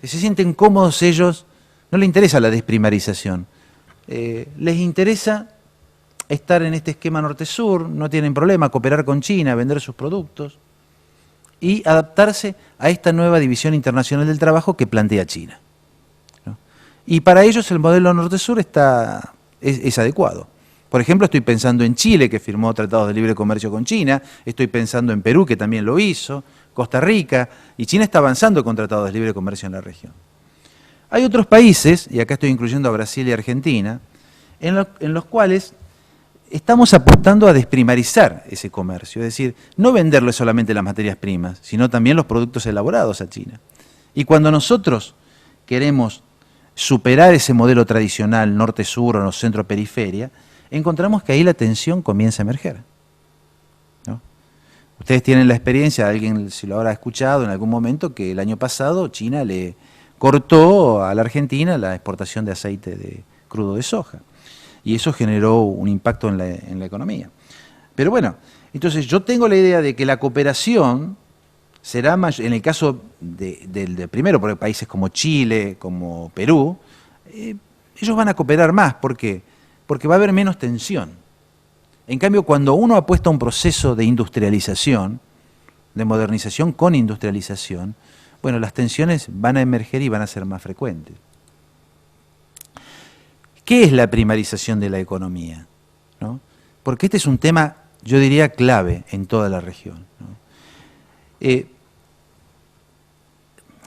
que se sienten cómodos ellos, no les interesa la desprimarización, les interesa estar en este esquema norte-sur, no tienen problema, cooperar con China, vender sus productos y adaptarse a esta nueva división internacional del trabajo que plantea China, ¿no? Y para ellos el modelo norte-sur es adecuado. Por ejemplo, estoy pensando en Chile, que firmó tratados de libre comercio con China, estoy pensando en Perú, que también lo hizo, Costa Rica, y China está avanzando con tratados de libre comercio en la región. Hay otros países, y acá estoy incluyendo a Brasil y Argentina, en los cuales estamos apostando a desprimarizar ese comercio, es decir, no venderle solamente las materias primas, sino también los productos elaborados a China. Y cuando nosotros queremos superar ese modelo tradicional norte-sur o centro-periferia, encontramos que ahí la tensión comienza a emerger, ¿no? Ustedes tienen la experiencia, alguien si lo habrá escuchado en algún momento, que el año pasado China le cortó a la Argentina la exportación de aceite crudo de soja. Y eso generó un impacto en la economía. Pero bueno, Entonces yo tengo la idea de que la cooperación será en el caso del primero, porque países como Chile, como Perú, ellos van a cooperar más. ¿Por qué? Porque va a haber menos tensión. En cambio, cuando uno apuesta a un proceso de industrialización, de modernización con industrialización, bueno, las tensiones van a emerger y van a ser más frecuentes. ¿Qué es la primarización de la economía? ¿No? Porque este es un tema, yo diría, clave en toda la región, ¿no?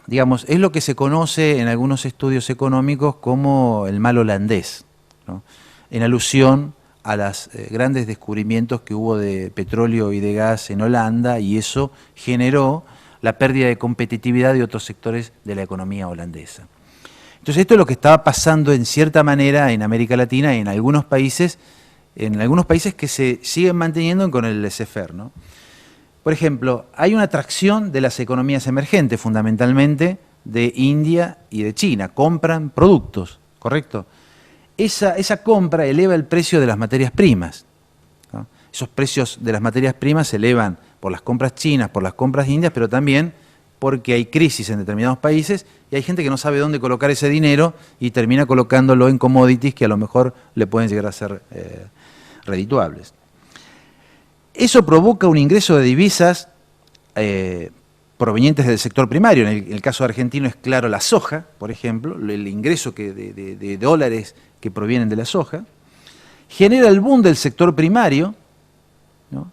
Digamos, es lo que se conoce en algunos estudios económicos como el mal holandés, ¿no? En alusión a los grandes descubrimientos que hubo de petróleo y de gas en Holanda, y eso generó la pérdida de competitividad de otros sectores de la economía holandesa. Entonces esto es lo que estaba pasando en cierta manera en América Latina y en algunos países que se siguen manteniendo con el laissez-faire, ¿no? Por ejemplo, hay una atracción de las economías emergentes, fundamentalmente de India y de China. Compran productos, ¿correcto? Esa compra eleva el precio de las materias primas, ¿no? Esos precios de las materias primas se elevan por las compras chinas, por las compras indias, pero también porque hay crisis en determinados países y hay gente que no sabe dónde colocar ese dinero y termina colocándolo en commodities que a lo mejor le pueden llegar a ser redituables. Eso provoca un ingreso de divisas provenientes del sector primario. En el caso argentino es claro la soja, por ejemplo, el ingreso de dólares que provienen de la soja, genera el boom del sector primario, ¿no?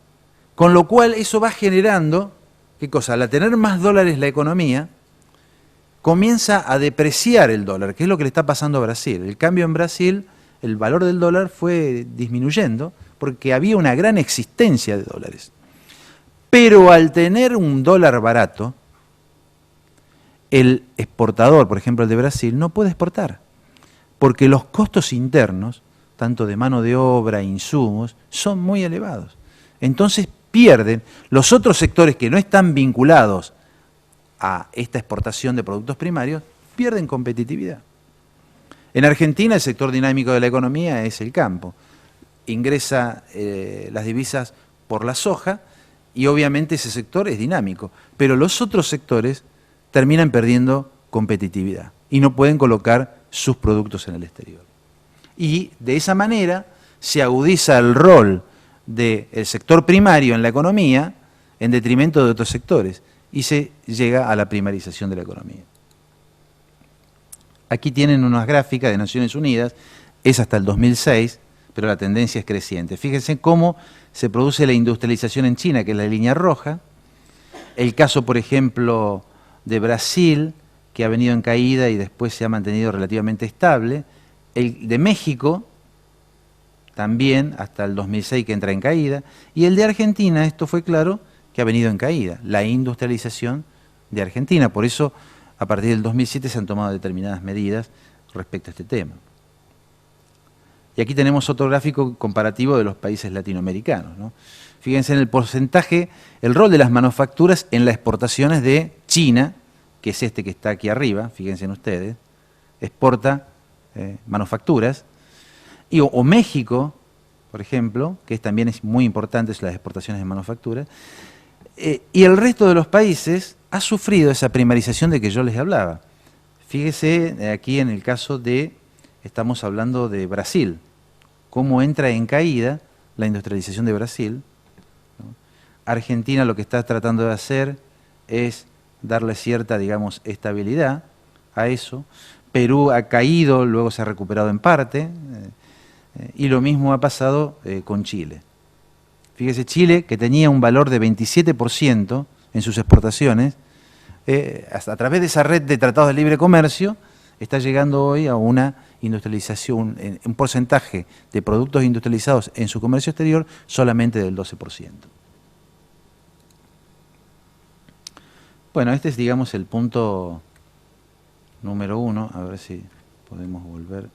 Con lo cual eso va generando, ¿qué cosa? Al tener más dólares la economía, comienza a depreciar el dólar, que es lo que le está pasando a Brasil. El cambio en Brasil, el valor del dólar fue disminuyendo porque había una gran existencia de dólares. Pero al tener un dólar barato, el exportador, por ejemplo el de Brasil, no puede exportar, porque los costos internos, tanto de mano de obra, insumos, son muy elevados. Entonces pierden los otros sectores que no están vinculados a esta exportación de productos primarios, pierden competitividad. En Argentina el sector dinámico de la economía es el campo. Ingresa las divisas por la soja y obviamente ese sector es dinámico, pero los otros sectores terminan perdiendo competitividad y no pueden colocar sus productos en el exterior. Y de esa manera se agudiza el rol del sector primario en la economía en detrimento de otros sectores y se llega a la primarización de la economía. Aquí tienen unas gráficas de Naciones Unidas, es hasta el 2006, pero la tendencia es creciente. Fíjense cómo se produce la industrialización en China, que es la línea roja. El caso, por ejemplo, de Brasil, que ha venido en caída y después se ha mantenido relativamente estable. El de México, también hasta el 2006 que entra en caída. Y el de Argentina, esto fue claro, que ha venido en caída, la industrialización de Argentina. Por eso, a partir del 2007 se han tomado determinadas medidas respecto a este tema. Y aquí tenemos otro gráfico comparativo de los países latinoamericanos, ¿no? Fíjense en el porcentaje, el rol de las manufacturas en las exportaciones de China, que es este que está aquí arriba, fíjense en ustedes, exporta manufacturas, o México, por ejemplo, que también es muy importante las exportaciones de manufacturas, y el resto de los países ha sufrido esa primarización de que yo les hablaba. Fíjese aquí en el caso de, estamos hablando de Brasil, cómo entra en caída la industrialización de Brasil, ¿no? Argentina lo que está tratando de hacer es darle cierta, digamos, estabilidad a eso. Perú ha caído, luego se ha recuperado en parte, y lo mismo ha pasado con Chile. Fíjese, Chile, que tenía un valor de 27% en sus exportaciones, a través de esa red de tratados de libre comercio, está llegando hoy a una industrialización, un porcentaje de productos industrializados en su comercio exterior solamente del 12%. Bueno, este es, digamos, el punto número 1. A ver si podemos volver.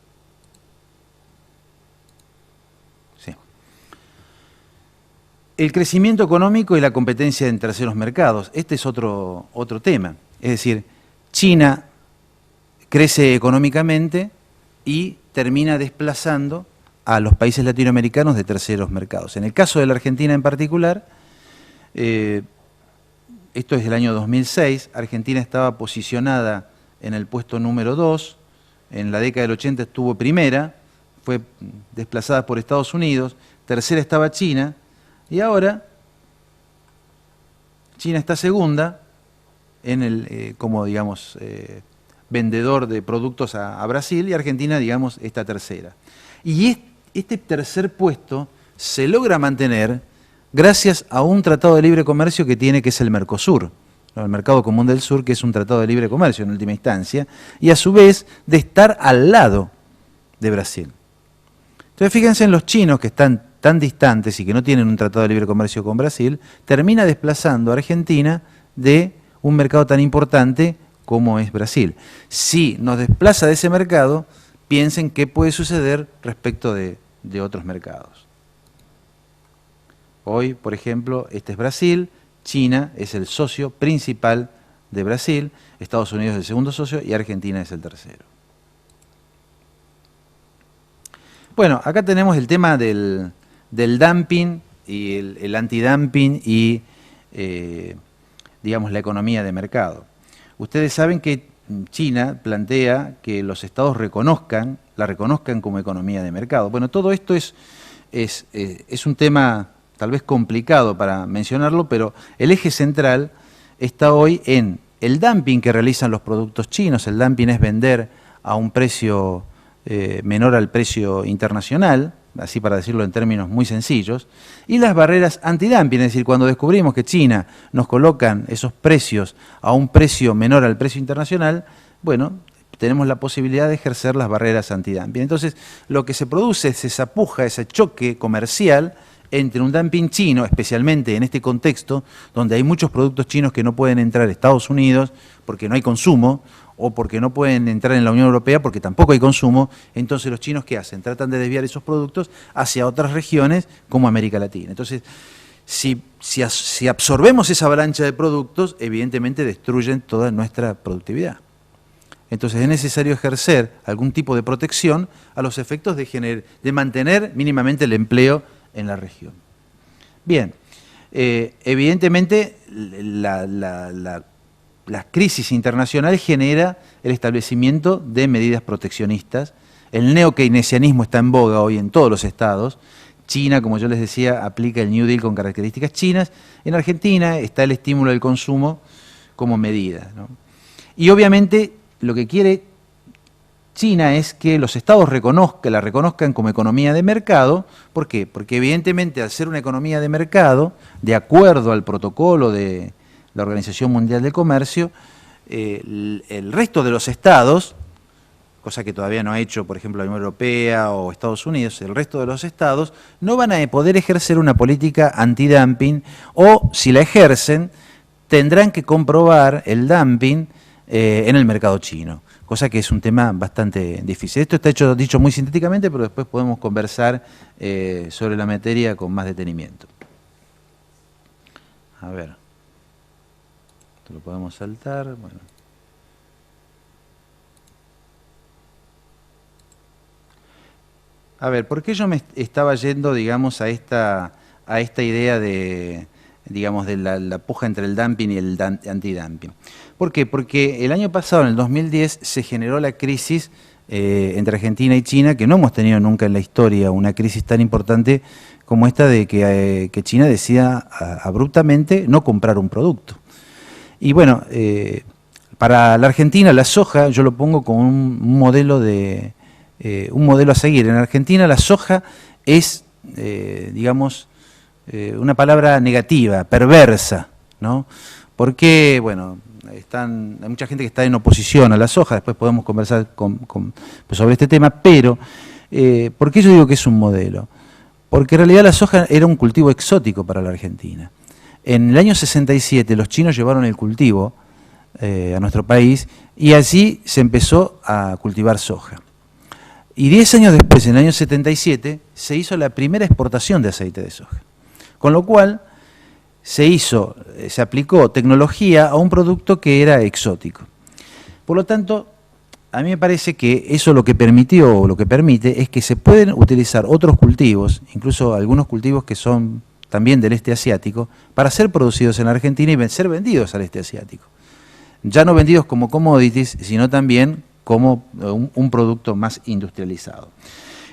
Sí. El crecimiento económico y la competencia en terceros mercados. Este es otro tema. Es decir, China crece económicamente y termina desplazando a los países latinoamericanos de terceros mercados. En el caso de la Argentina en particular, esto es del año 2006, Argentina estaba posicionada en el puesto número 2, en la década del 80 estuvo primera, fue desplazada por Estados Unidos, tercera estaba China, y ahora China está segunda en el, como digamos, vendedor de productos a Brasil, y Argentina, digamos, está tercera. Y este tercer puesto se logra mantener gracias a un tratado de libre comercio que tiene, que es el Mercosur, ¿no? El Mercado Común del Sur, que es un tratado de libre comercio en última instancia, y a su vez de estar al lado de Brasil. Entonces fíjense en los chinos, que están tan distantes y que no tienen un tratado de libre comercio con Brasil, termina desplazando a Argentina de un mercado tan importante como es Brasil. Si nos desplaza de ese mercado, piensen qué puede suceder respecto de otros mercados. Hoy, por ejemplo, este es Brasil, China es el socio principal de Brasil, Estados Unidos es el segundo socio y Argentina es el tercero. Bueno, acá tenemos el tema del dumping y el antidumping y, digamos, la economía de mercado. Ustedes saben que China plantea que los estados la reconozcan como economía de mercado. Bueno, todo esto es un tema tal vez complicado para mencionarlo, pero el eje central está hoy en el dumping que realizan los productos chinos. El dumping es vender a un precio menor al precio internacional, así para decirlo en términos muy sencillos, y las barreras antidumping, es decir, cuando descubrimos que China nos colocan esos precios a un precio menor al precio internacional, bueno, tenemos la posibilidad de ejercer las barreras antidumping. Entonces, lo que se produce es esa puja, ese choque comercial entre un dumping chino, especialmente en este contexto, donde hay muchos productos chinos que no pueden entrar a Estados Unidos porque no hay consumo, o porque no pueden entrar en la Unión Europea porque tampoco hay consumo. Entonces los chinos, ¿qué hacen? Tratan de desviar esos productos hacia otras regiones como América Latina. Entonces, si absorbemos esa avalancha de productos, evidentemente destruyen toda nuestra productividad. Entonces es necesario ejercer algún tipo de protección a los efectos de mantener mínimamente el empleo en la región. Bien, evidentemente la crisis internacional genera el establecimiento de medidas proteccionistas. El neokeynesianismo está en boga hoy en todos los estados. China, como yo les decía, aplica el New Deal con características chinas. En Argentina está el estímulo del consumo como medida, ¿no? Y obviamente lo que quiere China es que los estados la reconozcan como economía de mercado. ¿Por qué? Porque evidentemente al ser una economía de mercado, de acuerdo al protocolo de la Organización Mundial del Comercio, el resto de los estados, cosa que todavía no ha hecho, por ejemplo, la Unión Europea o Estados Unidos, el resto de los estados no van a poder ejercer una política antidumping, o si la ejercen, tendrán que comprobar el dumping en el mercado chino, cosa que es un tema bastante difícil. Esto está dicho muy sintéticamente, pero después podemos conversar sobre la materia con más detenimiento. A ver, esto lo podemos saltar. Bueno. A ver, ¿por qué yo me estaba yendo, digamos, a esta idea de, digamos, de la puja entre el dumping y el antidumping? ¿Por qué? Porque el año pasado, en el 2010, se generó la crisis entre Argentina y China, que no hemos tenido nunca en la historia una crisis tan importante como esta de que China decida abruptamente no comprar un producto. Y bueno, para la Argentina la soja, yo lo pongo como un modelo a seguir. En Argentina la soja es, digamos, una palabra negativa, perversa, ¿no? Porque, bueno, hay mucha gente que está en oposición a la soja, después podemos conversar sobre este tema, pero ¿por qué yo digo que es un modelo? Porque en realidad la soja era un cultivo exótico para la Argentina. En el año 67 los chinos llevaron el cultivo a nuestro país y allí se empezó a cultivar soja. Y 10 años después, en el año 77, se hizo la primera exportación de aceite de soja. Con lo cual se aplicó tecnología a un producto que era exótico. Por lo tanto, a mí me parece que eso lo que permitió o lo que permite es que se pueden utilizar otros cultivos, incluso algunos cultivos que son también del este asiático, para ser producidos en Argentina y ser vendidos al este asiático. Ya no vendidos como commodities, sino también como un producto más industrializado.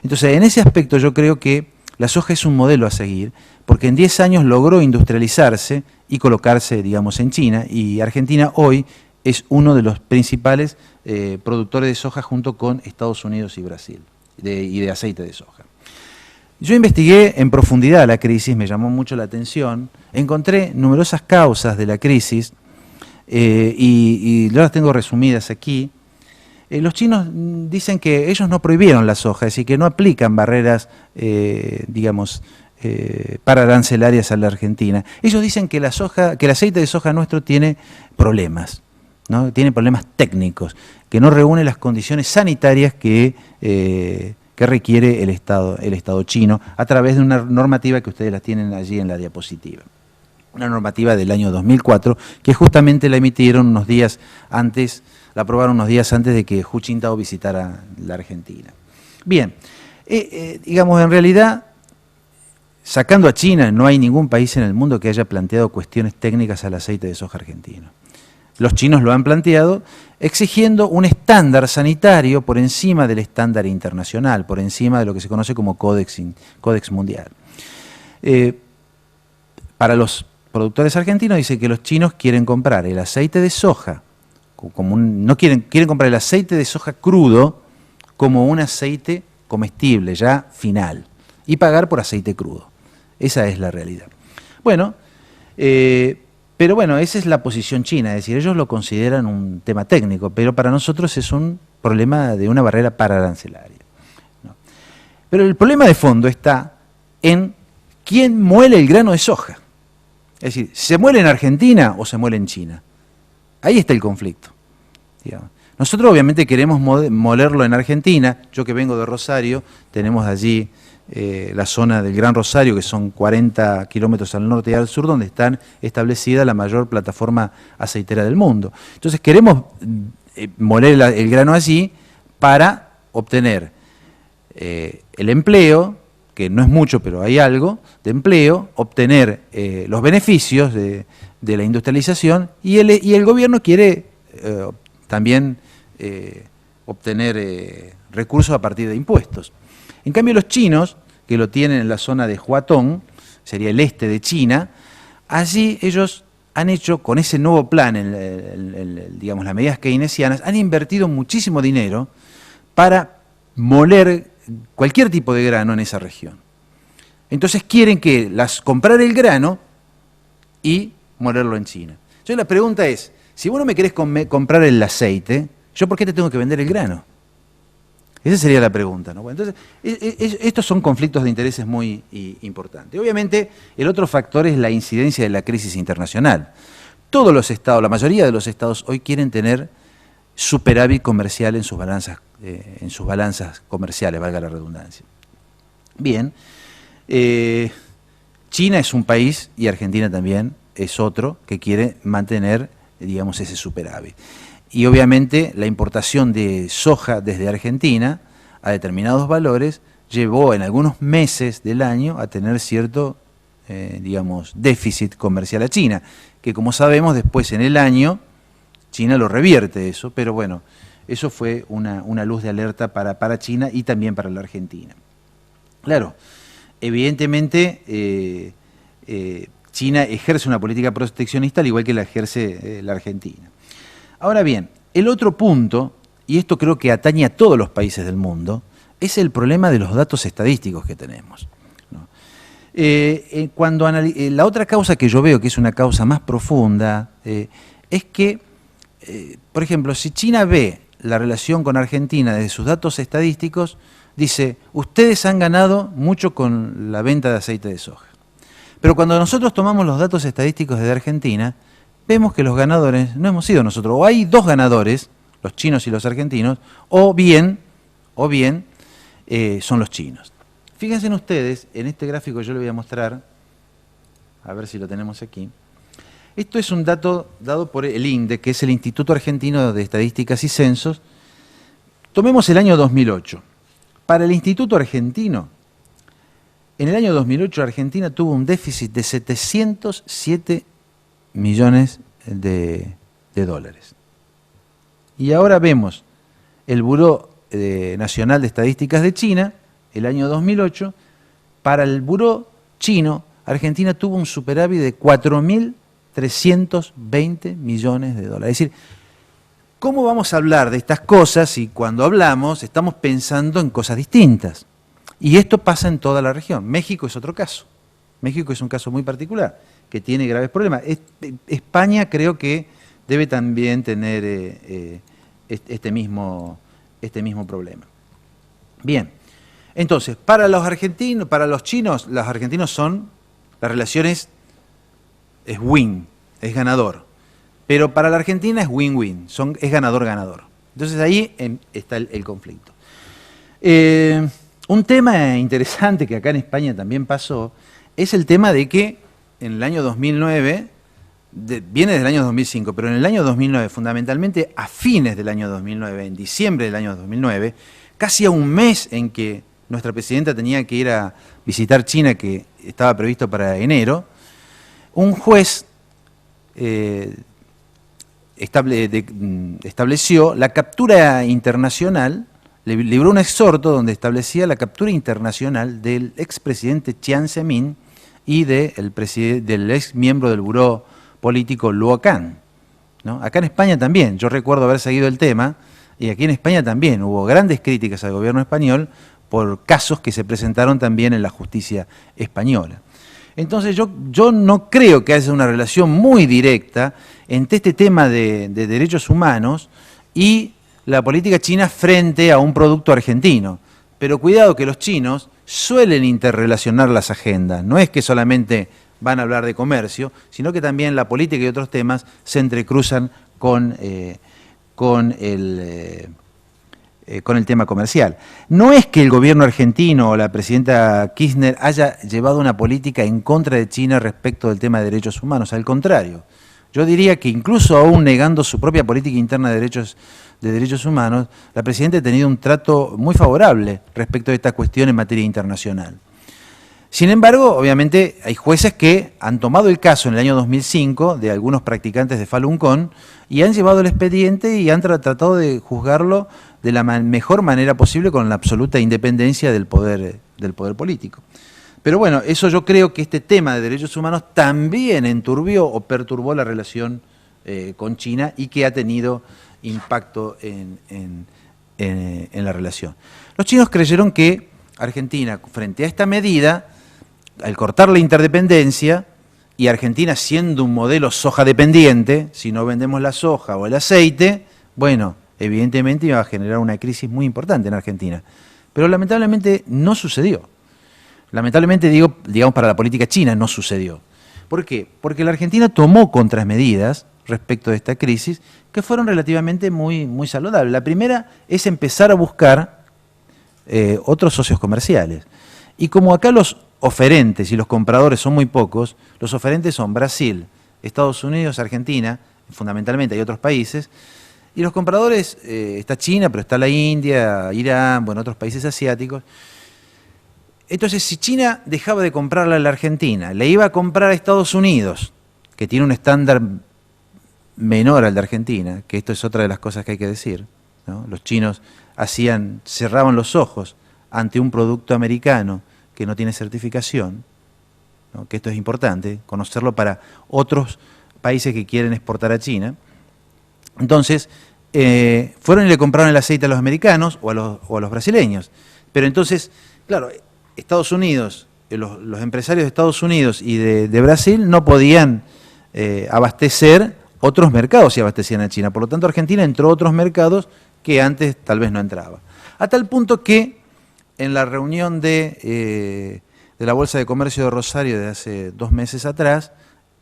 Entonces, en ese aspecto yo creo que la soja es un modelo a seguir, porque en 10 años logró industrializarse y colocarse, digamos, en China, y Argentina hoy es uno de los principales productores de soja junto con Estados Unidos y Brasil, y de aceite de soja. Yo investigué en profundidad la crisis, me llamó mucho la atención, encontré numerosas causas de la crisis y yo las tengo resumidas aquí. Los chinos dicen que ellos no prohibieron la soja, es decir, que no aplican barreras, digamos, pararancelarias a la Argentina. Ellos dicen que el aceite de soja nuestro tiene problemas, ¿no? Tiene problemas técnicos, que no reúne las condiciones sanitarias que requiere el Estado chino a través de una normativa que ustedes la tienen allí en la diapositiva. Una normativa del año 2004 que justamente la emitieron unos días antes, la aprobaron unos días antes de que Hu Jintao visitara la Argentina. Bien, digamos, en realidad, sacando a China, no hay ningún país en el mundo que haya planteado cuestiones técnicas al aceite de soja argentino. Los chinos lo han planteado exigiendo un estándar sanitario por encima del estándar internacional, por encima de lo que se conoce como Códex Mundial. Para los productores argentinos dice que los chinos quieren comprar el aceite de soja, quieren comprar el aceite de soja crudo como un aceite comestible ya final y pagar por aceite crudo. Esa es la realidad. Bueno, pero bueno, esa es la posición china, es decir, ellos lo consideran un tema técnico, pero para nosotros es un problema de una barrera paraarancelaria, ¿no? Pero el problema de fondo está en quién muele el grano de soja. Es decir, ¿se muele en Argentina o se muele en China? Ahí está el conflicto, digamos. Nosotros obviamente queremos molerlo en Argentina. Yo que vengo de Rosario, tenemos allí la zona del Gran Rosario, que son 40 kilómetros al norte y al sur, donde está establecida la mayor plataforma aceitera del mundo. Entonces queremos moler el grano allí para obtener el empleo, que no es mucho, pero hay algo de empleo, obtener los beneficios de la industrialización, y el gobierno quiere también obtener recursos a partir de impuestos. En cambio, los chinos, que lo tienen en la zona de Huatong, sería el este de China, allí ellos han hecho, con ese nuevo plan, digamos, las medidas keynesianas, han invertido muchísimo dinero para moler cualquier tipo de grano en esa región. Entonces quieren comprar el grano y molerlo en China. Entonces la pregunta es, si vos no me querés comprar el aceite, ¿yo por qué te tengo que vender el grano? Esa sería la pregunta, ¿no? Bueno, entonces, estos son conflictos de intereses muy importantes. Obviamente, el otro factor es la incidencia de la crisis internacional. Todos los estados, la mayoría de los estados hoy quieren tener superávit comercial en sus balanzas comerciales, valga la redundancia. Bien, China es un país, y Argentina también es otro, que quiere mantener, digamos, ese superávit. Y obviamente la importación de soja desde Argentina a determinados valores llevó en algunos meses del año a tener cierto, digamos, déficit comercial a China, que como sabemos después en el año China lo revierte eso, pero bueno, eso fue una luz de alerta para China y también para la Argentina. Claro, evidentemente China ejerce una política proteccionista al igual que la ejerce la Argentina. Ahora bien, el otro punto, y esto creo que atañe a todos los países del mundo, es el problema de los datos estadísticos que tenemos, ¿no? La otra causa que yo veo, que es una causa más profunda, es que, por ejemplo, si China ve la relación con Argentina desde sus datos estadísticos, dice, ustedes han ganado mucho con la venta de aceite de soja. Pero cuando nosotros tomamos los datos estadísticos de Argentina, vemos que los ganadores no hemos sido nosotros, o hay dos ganadores, los chinos y los argentinos, o bien son los chinos. Fíjense ustedes, en este gráfico yo les voy a mostrar, a ver si lo tenemos aquí. Esto es un dato dado por el INDE, que es el Instituto Argentino de Estadísticas y Censos, Tomemos el año 2008. Para el Instituto Argentino, en el año 2008 Argentina tuvo un déficit de 707 millones de dólares. Y ahora vemos el Buró Nacional de Estadísticas de China, el año 2008, para el Buró chino, Argentina tuvo un superávit de 4.320 millones de dólares. Es decir, ¿cómo vamos a hablar de estas cosas si cuando hablamos estamos pensando en cosas distintas? Y esto pasa en toda la región. México es otro caso. México es un caso muy particular, que tiene graves problemas. España creo que debe también tener este mismo problema. Bien, entonces, para los argentinos, para los chinos, los argentinos son, las relaciones es win, es ganador. Pero para la Argentina es win-win, es ganador-ganador. Entonces ahí está el conflicto. Un tema interesante que acá en España también pasó es el tema de que en el año 2009, viene desde el año 2005, pero en el año 2009, fundamentalmente a fines del año 2009, en diciembre del año 2009, casi a un mes en que nuestra presidenta tenía que ir a visitar China, que estaba previsto para enero, un juez estableció la captura internacional, libró un exhorto donde establecía la captura internacional del expresidente Jiang Zemin y del ex miembro del buró político Luo Can, ¿no? Acá en España también, yo recuerdo haber seguido el tema, y aquí en España también hubo grandes críticas al gobierno español por casos que se presentaron también en la justicia española. Entonces yo no creo que haya una relación muy directa entre este tema de derechos humanos y la política china frente a un producto argentino. Pero cuidado que los chinos suelen interrelacionar las agendas. No es que solamente van a hablar de comercio, sino que también la política y otros temas se entrecruzan con el tema comercial. No es que el gobierno argentino o la presidenta Kirchner haya llevado una política en contra de China respecto del tema de derechos humanos, al contrario. Yo diría que incluso aún negando su propia política interna de derechos humanos, la presidenta ha tenido un trato muy favorable respecto de esta cuestión en materia internacional. Sin embargo, obviamente hay jueces que han tomado el caso en el año 2005 de algunos practicantes de Falun Gong y han llevado el expediente y han tratado de juzgarlo de la mejor manera posible con la absoluta independencia del poder político. Pero bueno, eso yo creo que este tema de derechos humanos también enturbió o perturbó la relación con China y que ha tenido impacto en la relación. Los chinos creyeron que Argentina, frente a esta medida, al cortar la interdependencia, y Argentina siendo un modelo soja dependiente, si no vendemos la soja o el aceite, bueno, evidentemente iba a generar una crisis muy importante en Argentina. Pero lamentablemente no sucedió. Lamentablemente, digamos, para la política china no sucedió. ¿Por qué? Porque la Argentina tomó contramedidas respecto de esta crisis que fueron relativamente muy saludables. La primera es empezar a buscar otros socios comerciales. Y como acá los oferentes y los compradores son muy pocos, los oferentes son Brasil, Estados Unidos, Argentina, fundamentalmente hay otros países, y los compradores, está China, pero está la India, Irán, bueno, otros países asiáticos. Entonces, si China dejaba de comprarle a la Argentina, le iba a comprar a Estados Unidos, que tiene un estándar menor al de Argentina, que esto es otra de las cosas que hay que decir, ¿no? Los chinos cerraban los ojos ante un producto americano que no tiene certificación, ¿no? Que esto es importante, conocerlo para otros países que quieren exportar a China. Entonces, fueron y le compraron el aceite a los americanos o a los brasileños. Pero entonces, claro, Estados Unidos, los empresarios de Estados Unidos y de Brasil no podían abastecer otros mercados si abastecían a China. Por lo tanto, Argentina entró a otros mercados que antes tal vez no entraba. A tal punto que en la reunión de la Bolsa de Comercio de Rosario de hace 2 meses atrás,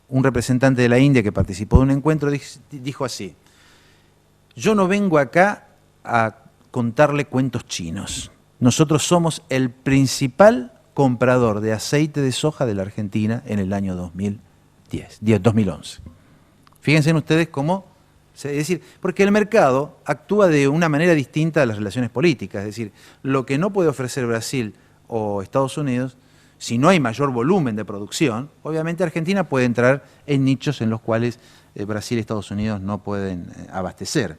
un representante de la India que participó de un encuentro dijo así: yo no vengo acá a contarle cuentos chinos. Nosotros somos el principal comprador de aceite de soja de la Argentina en el año 2011. Fíjense ustedes cómo Es decir, porque el mercado actúa de una manera distinta a las relaciones políticas. Es decir, lo que no puede ofrecer Brasil o Estados Unidos, si no hay mayor volumen de producción, obviamente Argentina puede entrar en nichos en los cuales Brasil y Estados Unidos no pueden abastecer.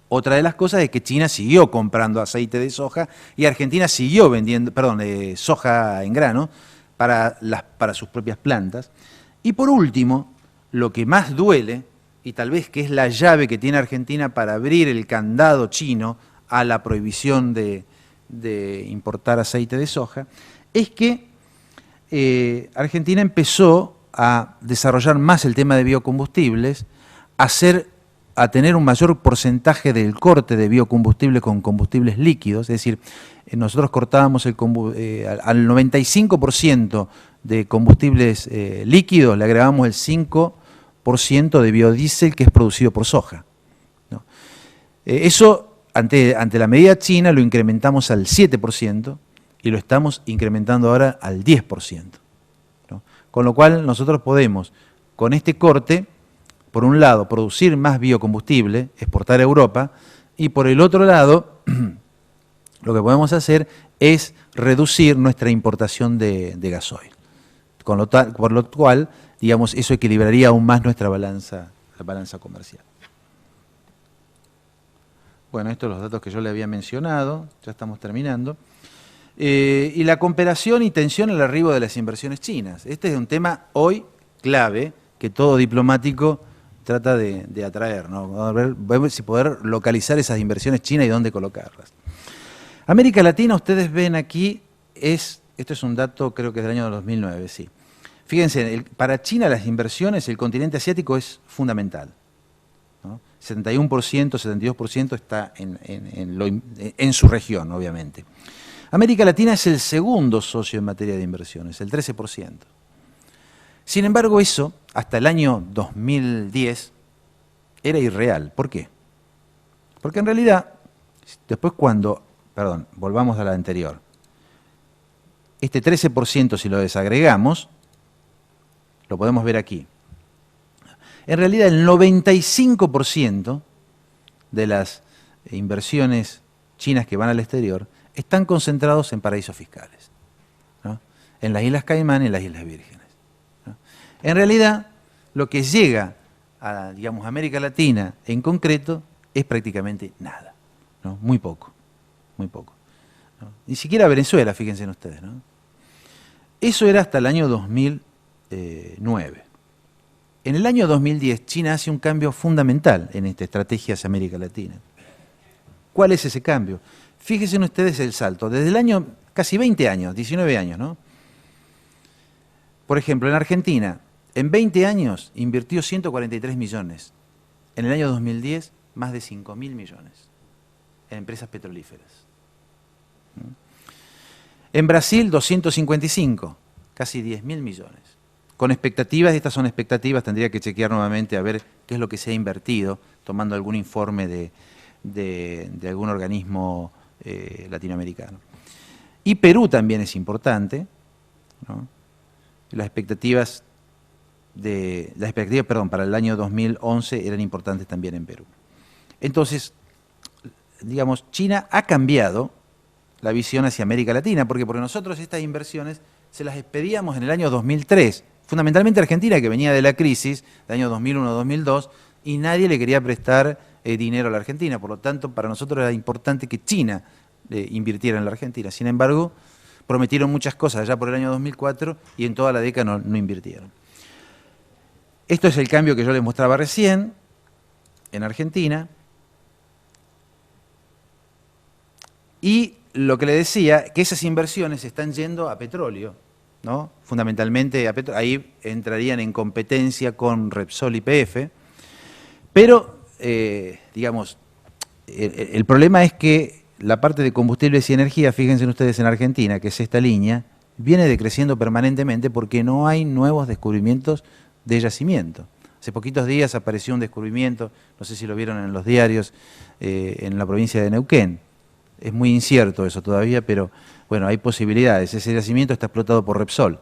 Otra de las cosas es que China siguió comprando aceite de soja y Argentina siguió vendiendo, soja en grano para sus propias plantas. Y por último, lo que más duele, y tal vez que es la llave que tiene Argentina para abrir el candado chino a la prohibición de importar aceite de soja, es que Argentina empezó a desarrollar más el tema de biocombustibles, a tener un mayor porcentaje del corte de biocombustible con combustibles líquidos, es decir, nosotros cortábamos al 95% de combustibles líquidos, le agregamos el 5% de biodiesel que es producido por soja, ¿no? Eso, ante la medida china, lo incrementamos al 7% y lo estamos incrementando ahora al 10%, ¿no? Con lo cual nosotros podemos, con este corte, por un lado, producir más biocombustible, exportar a Europa, y por el otro lado, lo que podemos hacer es reducir nuestra importación de gasoil. Por lo cual, digamos, eso equilibraría aún más nuestra balanza comercial. Bueno, estos son los datos que yo le había mencionado, ya estamos terminando. Y la cooperación y tensión al arribo de las inversiones chinas. Este es un tema hoy clave que todo diplomático trata de atraer, ¿no? A ver si poder localizar esas inversiones chinas y dónde colocarlas. América Latina, ustedes ven aquí, esto es un dato creo que es del año 2009, sí. Fíjense, para China las inversiones, el continente asiático es fundamental, ¿no? 71%, 72% está en su región, obviamente. América Latina es el segundo socio en materia de inversiones, el 13%. Sin embargo, eso, hasta el año 2010, era irreal. ¿Por qué? Porque en realidad, después volvamos a la anterior. Este 13%, si lo desagregamos, lo podemos ver aquí. En realidad, el 95% de las inversiones chinas que van al exterior están concentrados en paraísos fiscales, ¿no? En las Islas Caimán y en las Islas Vírgenes. En realidad, lo que llega a, digamos, América Latina en concreto es prácticamente nada, ¿no? Muy poco, ¿no? Ni siquiera Venezuela, fíjense en ustedes, ¿no? Eso era hasta el año 2009. En el año 2010, China hace un cambio fundamental en esta estrategia hacia América Latina. ¿Cuál es ese cambio? Fíjense en ustedes el salto, desde el año, casi 20 años, 19 años, ¿no? Por ejemplo, en Argentina, en 20 años invirtió 143 millones. En el año 2010, más de 5.000 millones en empresas petrolíferas. En Brasil, 255, casi 10.000 millones. Con expectativas, estas son expectativas, tendría que chequear nuevamente a ver qué es lo que se ha invertido, tomando algún informe de algún organismo latinoamericano. Y Perú también es importante, ¿no? Las expectativas para el año 2011 eran importantes también en Perú. Entonces, digamos, China ha cambiado la visión hacia América Latina, porque nosotros estas inversiones se las expedíamos en el año 2003, fundamentalmente Argentina, que venía de la crisis del año 2001-2002, y nadie le quería prestar dinero a la Argentina. Por lo tanto, para nosotros era importante que China invirtiera en la Argentina. Sin embargo, prometieron muchas cosas allá por el año 2004 y en toda la década no invirtieron. Esto es el cambio que yo les mostraba recién en Argentina. Y lo que le decía, que esas inversiones están yendo a petróleo, ¿no? Fundamentalmente a petróleo. Ahí entrarían en competencia con Repsol y YPF. Pero, digamos, el problema es que la parte de combustibles y energía, fíjense ustedes en Argentina, que es esta línea, viene decreciendo permanentemente porque no hay nuevos descubrimientos de yacimiento. Hace poquitos días apareció un descubrimiento, no sé si lo vieron en los diarios, en la provincia de Neuquén. Es muy incierto eso todavía, pero bueno, hay posibilidades. Ese yacimiento está explotado por Repsol.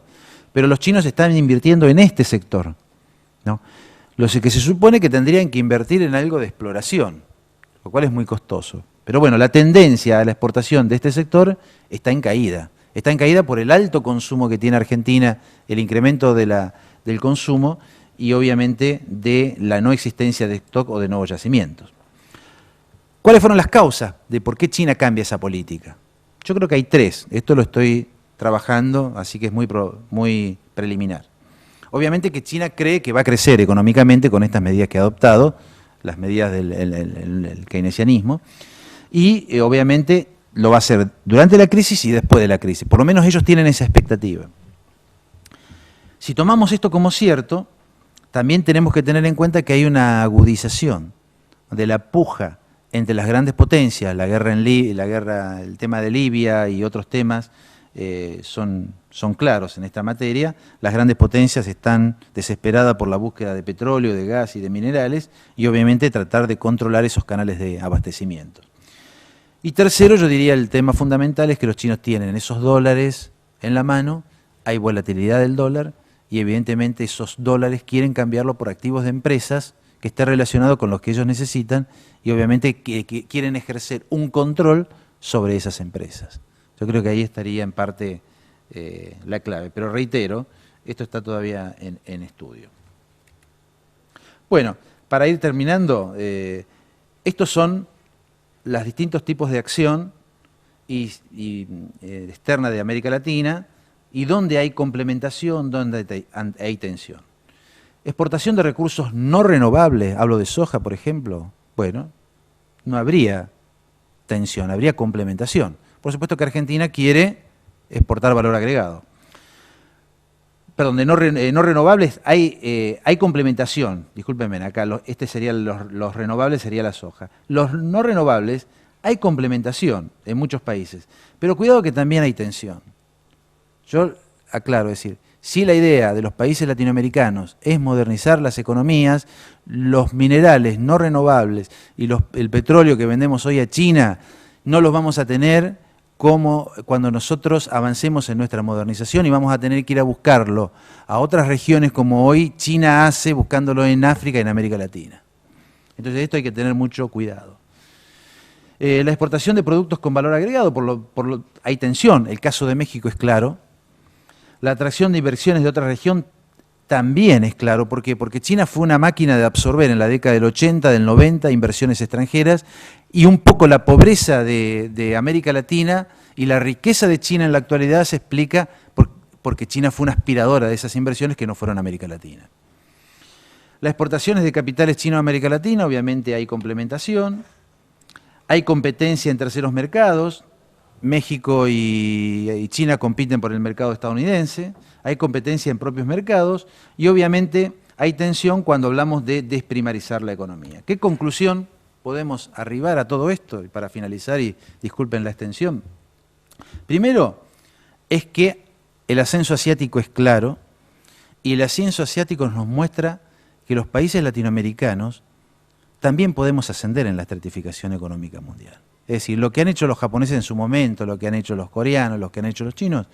Pero los chinos están invirtiendo en este sector, ¿no? los que se supone que tendrían que invertir en algo de exploración, lo cual es muy costoso. Pero bueno, la tendencia a la exportación de este sector está en caída. Está en caída por el alto consumo que tiene Argentina, el incremento del consumo y obviamente de la no existencia de stock o de nuevos yacimientos. ¿Cuáles fueron las causas de por qué China cambia esa política? Yo creo que hay tres. Esto lo estoy trabajando, así que es muy preliminar. Obviamente que China cree que va a crecer económicamente con estas medidas que ha adoptado, las medidas del keynesianismo, y obviamente lo va a hacer durante la crisis y después de la crisis. Por lo menos ellos tienen esa expectativa. Si tomamos esto como cierto, también tenemos que tener en cuenta que hay una agudización de la puja entre las grandes potencias, el tema de Libia y otros temas son claros en esta materia. Las grandes potencias están desesperadas por la búsqueda de petróleo, de gas y de minerales y obviamente tratar de controlar esos canales de abastecimiento. Y tercero, yo diría el tema fundamental es que los chinos tienen esos dólares en la mano, hay volatilidad del dólar y evidentemente esos dólares quieren cambiarlo por activos de empresas que esté relacionado con los que ellos necesitan y obviamente que quieren ejercer un control sobre esas empresas. Yo creo que ahí estaría en parte la clave, pero reitero, esto está todavía en estudio. Bueno, para ir terminando, estos son los distintos tipos de acción externa de América Latina y donde hay complementación, donde hay tensión. Exportación de recursos no renovables, hablo de soja, por ejemplo, bueno, no habría tensión, habría complementación. Por supuesto que Argentina quiere exportar valor agregado. Perdón, de no renovables hay complementación, discúlpenme, acá serían los renovables, sería la soja. Los no renovables hay complementación en muchos países, pero cuidado que también hay tensión. Yo aclaro, es decir, si la idea de los países latinoamericanos es modernizar las economías, los minerales no renovables y el petróleo que vendemos hoy a China no los vamos a tener como cuando nosotros avancemos en nuestra modernización y vamos a tener que ir a buscarlo a otras regiones como hoy China hace, buscándolo en África y en América Latina. Entonces esto hay que tener mucho cuidado. La exportación de productos con valor agregado, hay tensión, el caso de México es claro. La atracción de inversiones de otra región también es claro. ¿Por qué? Porque China fue una máquina de absorber en la década del 80, del 90, inversiones extranjeras y un poco la pobreza de América Latina y la riqueza de China en la actualidad se explica porque China fue una aspiradora de esas inversiones que no fueron a América Latina. Las exportaciones de capitales chinos a América Latina, obviamente hay complementación, hay competencia en terceros mercados. México y China compiten por el mercado estadounidense, hay competencia en propios mercados y obviamente hay tensión cuando hablamos de desprimarizar la economía. ¿Qué conclusión podemos arribar a todo esto? Y para finalizar, y disculpen la extensión, primero es que el ascenso asiático es claro y el ascenso asiático nos muestra que los países latinoamericanos también podemos ascender en la estratificación económica mundial. Es decir, lo que han hecho los japoneses en su momento, lo que han hecho los coreanos, lo que han hecho los chinos,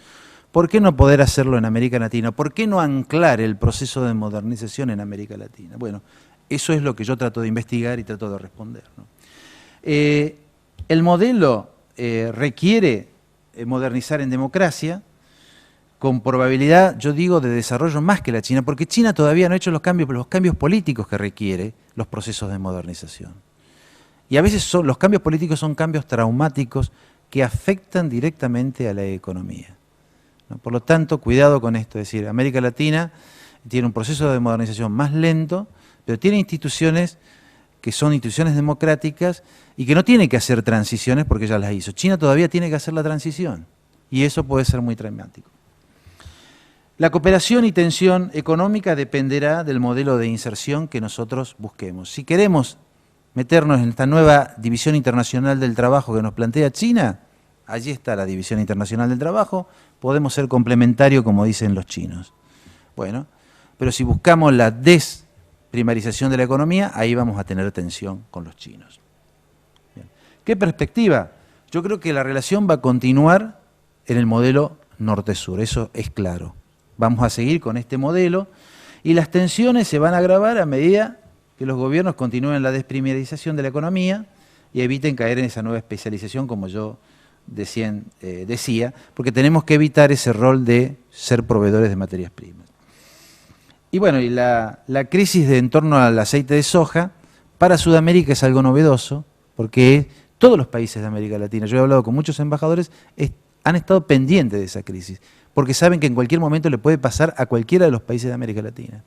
¿por qué no poder hacerlo en América Latina? ¿Por qué no anclar el proceso de modernización en América Latina? Bueno, eso es lo que yo trato de investigar y trato de responder, ¿no? El modelo requiere modernizar en democracia, con probabilidad, yo digo, de desarrollo más que la China, porque China todavía no ha hecho los cambios políticos que requiere los procesos de modernización. Y a veces los cambios políticos son cambios traumáticos que afectan directamente a la economía, ¿no? Por lo tanto, cuidado con esto, es decir, América Latina tiene un proceso de modernización más lento, pero tiene instituciones que son instituciones democráticas y que no tiene que hacer transiciones porque ya las hizo. China todavía tiene que hacer la transición y eso puede ser muy traumático. La cooperación y tensión económica dependerá del modelo de inserción que nosotros busquemos. Si queremos meternos en esta nueva división internacional del trabajo que nos plantea China, allí está la división internacional del trabajo, podemos ser complementarios como dicen los chinos. Bueno, pero si buscamos la desprimarización de la economía, ahí vamos a tener tensión con los chinos. Bien. ¿Qué perspectiva? Yo creo que la relación va a continuar en el modelo norte-sur, eso es claro. Vamos a seguir con este modelo Y las tensiones se van a agravar a medida que los gobiernos continúen la desprimerización de la economía y eviten caer en esa nueva especialización, como yo decía, porque tenemos que evitar ese rol de ser proveedores de materias primas. Y bueno, y la crisis en torno al aceite de soja, para Sudamérica es algo novedoso, porque todos los países de América Latina, yo he hablado con muchos embajadores, han estado pendientes de esa crisis, porque saben que en cualquier momento le puede pasar a cualquiera de los países de América Latina.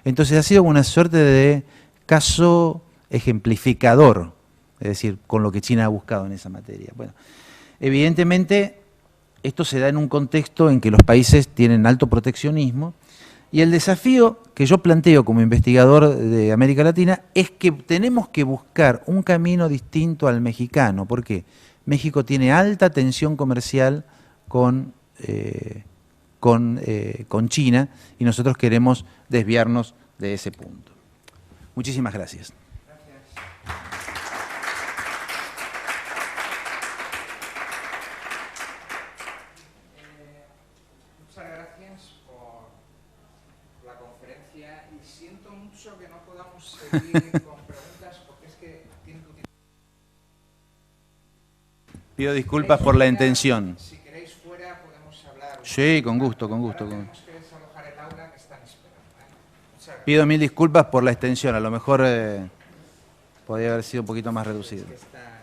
Entonces ha sido una suerte de caso ejemplificador, es decir, con lo que China ha buscado en esa materia. Bueno, evidentemente, esto se da en un contexto en que los países tienen alto proteccionismo y el desafío que yo planteo como investigador de América Latina es que tenemos que buscar un camino distinto al mexicano. ¿Por qué? México tiene alta tensión comercial con China y nosotros queremos desviarnos de ese punto. Muchísimas gracias. Muchas gracias por la conferencia y siento mucho que no podamos seguir con preguntas porque es que tiene que utilizar... Pido disculpas por la intención. Si queréis fuera podemos hablar. Sí, con gusto, con gusto. Tenemos que desalojar el aula que están esperando. Pido mil disculpas por la extensión, a lo mejor podría haber sido un poquito más reducido. Está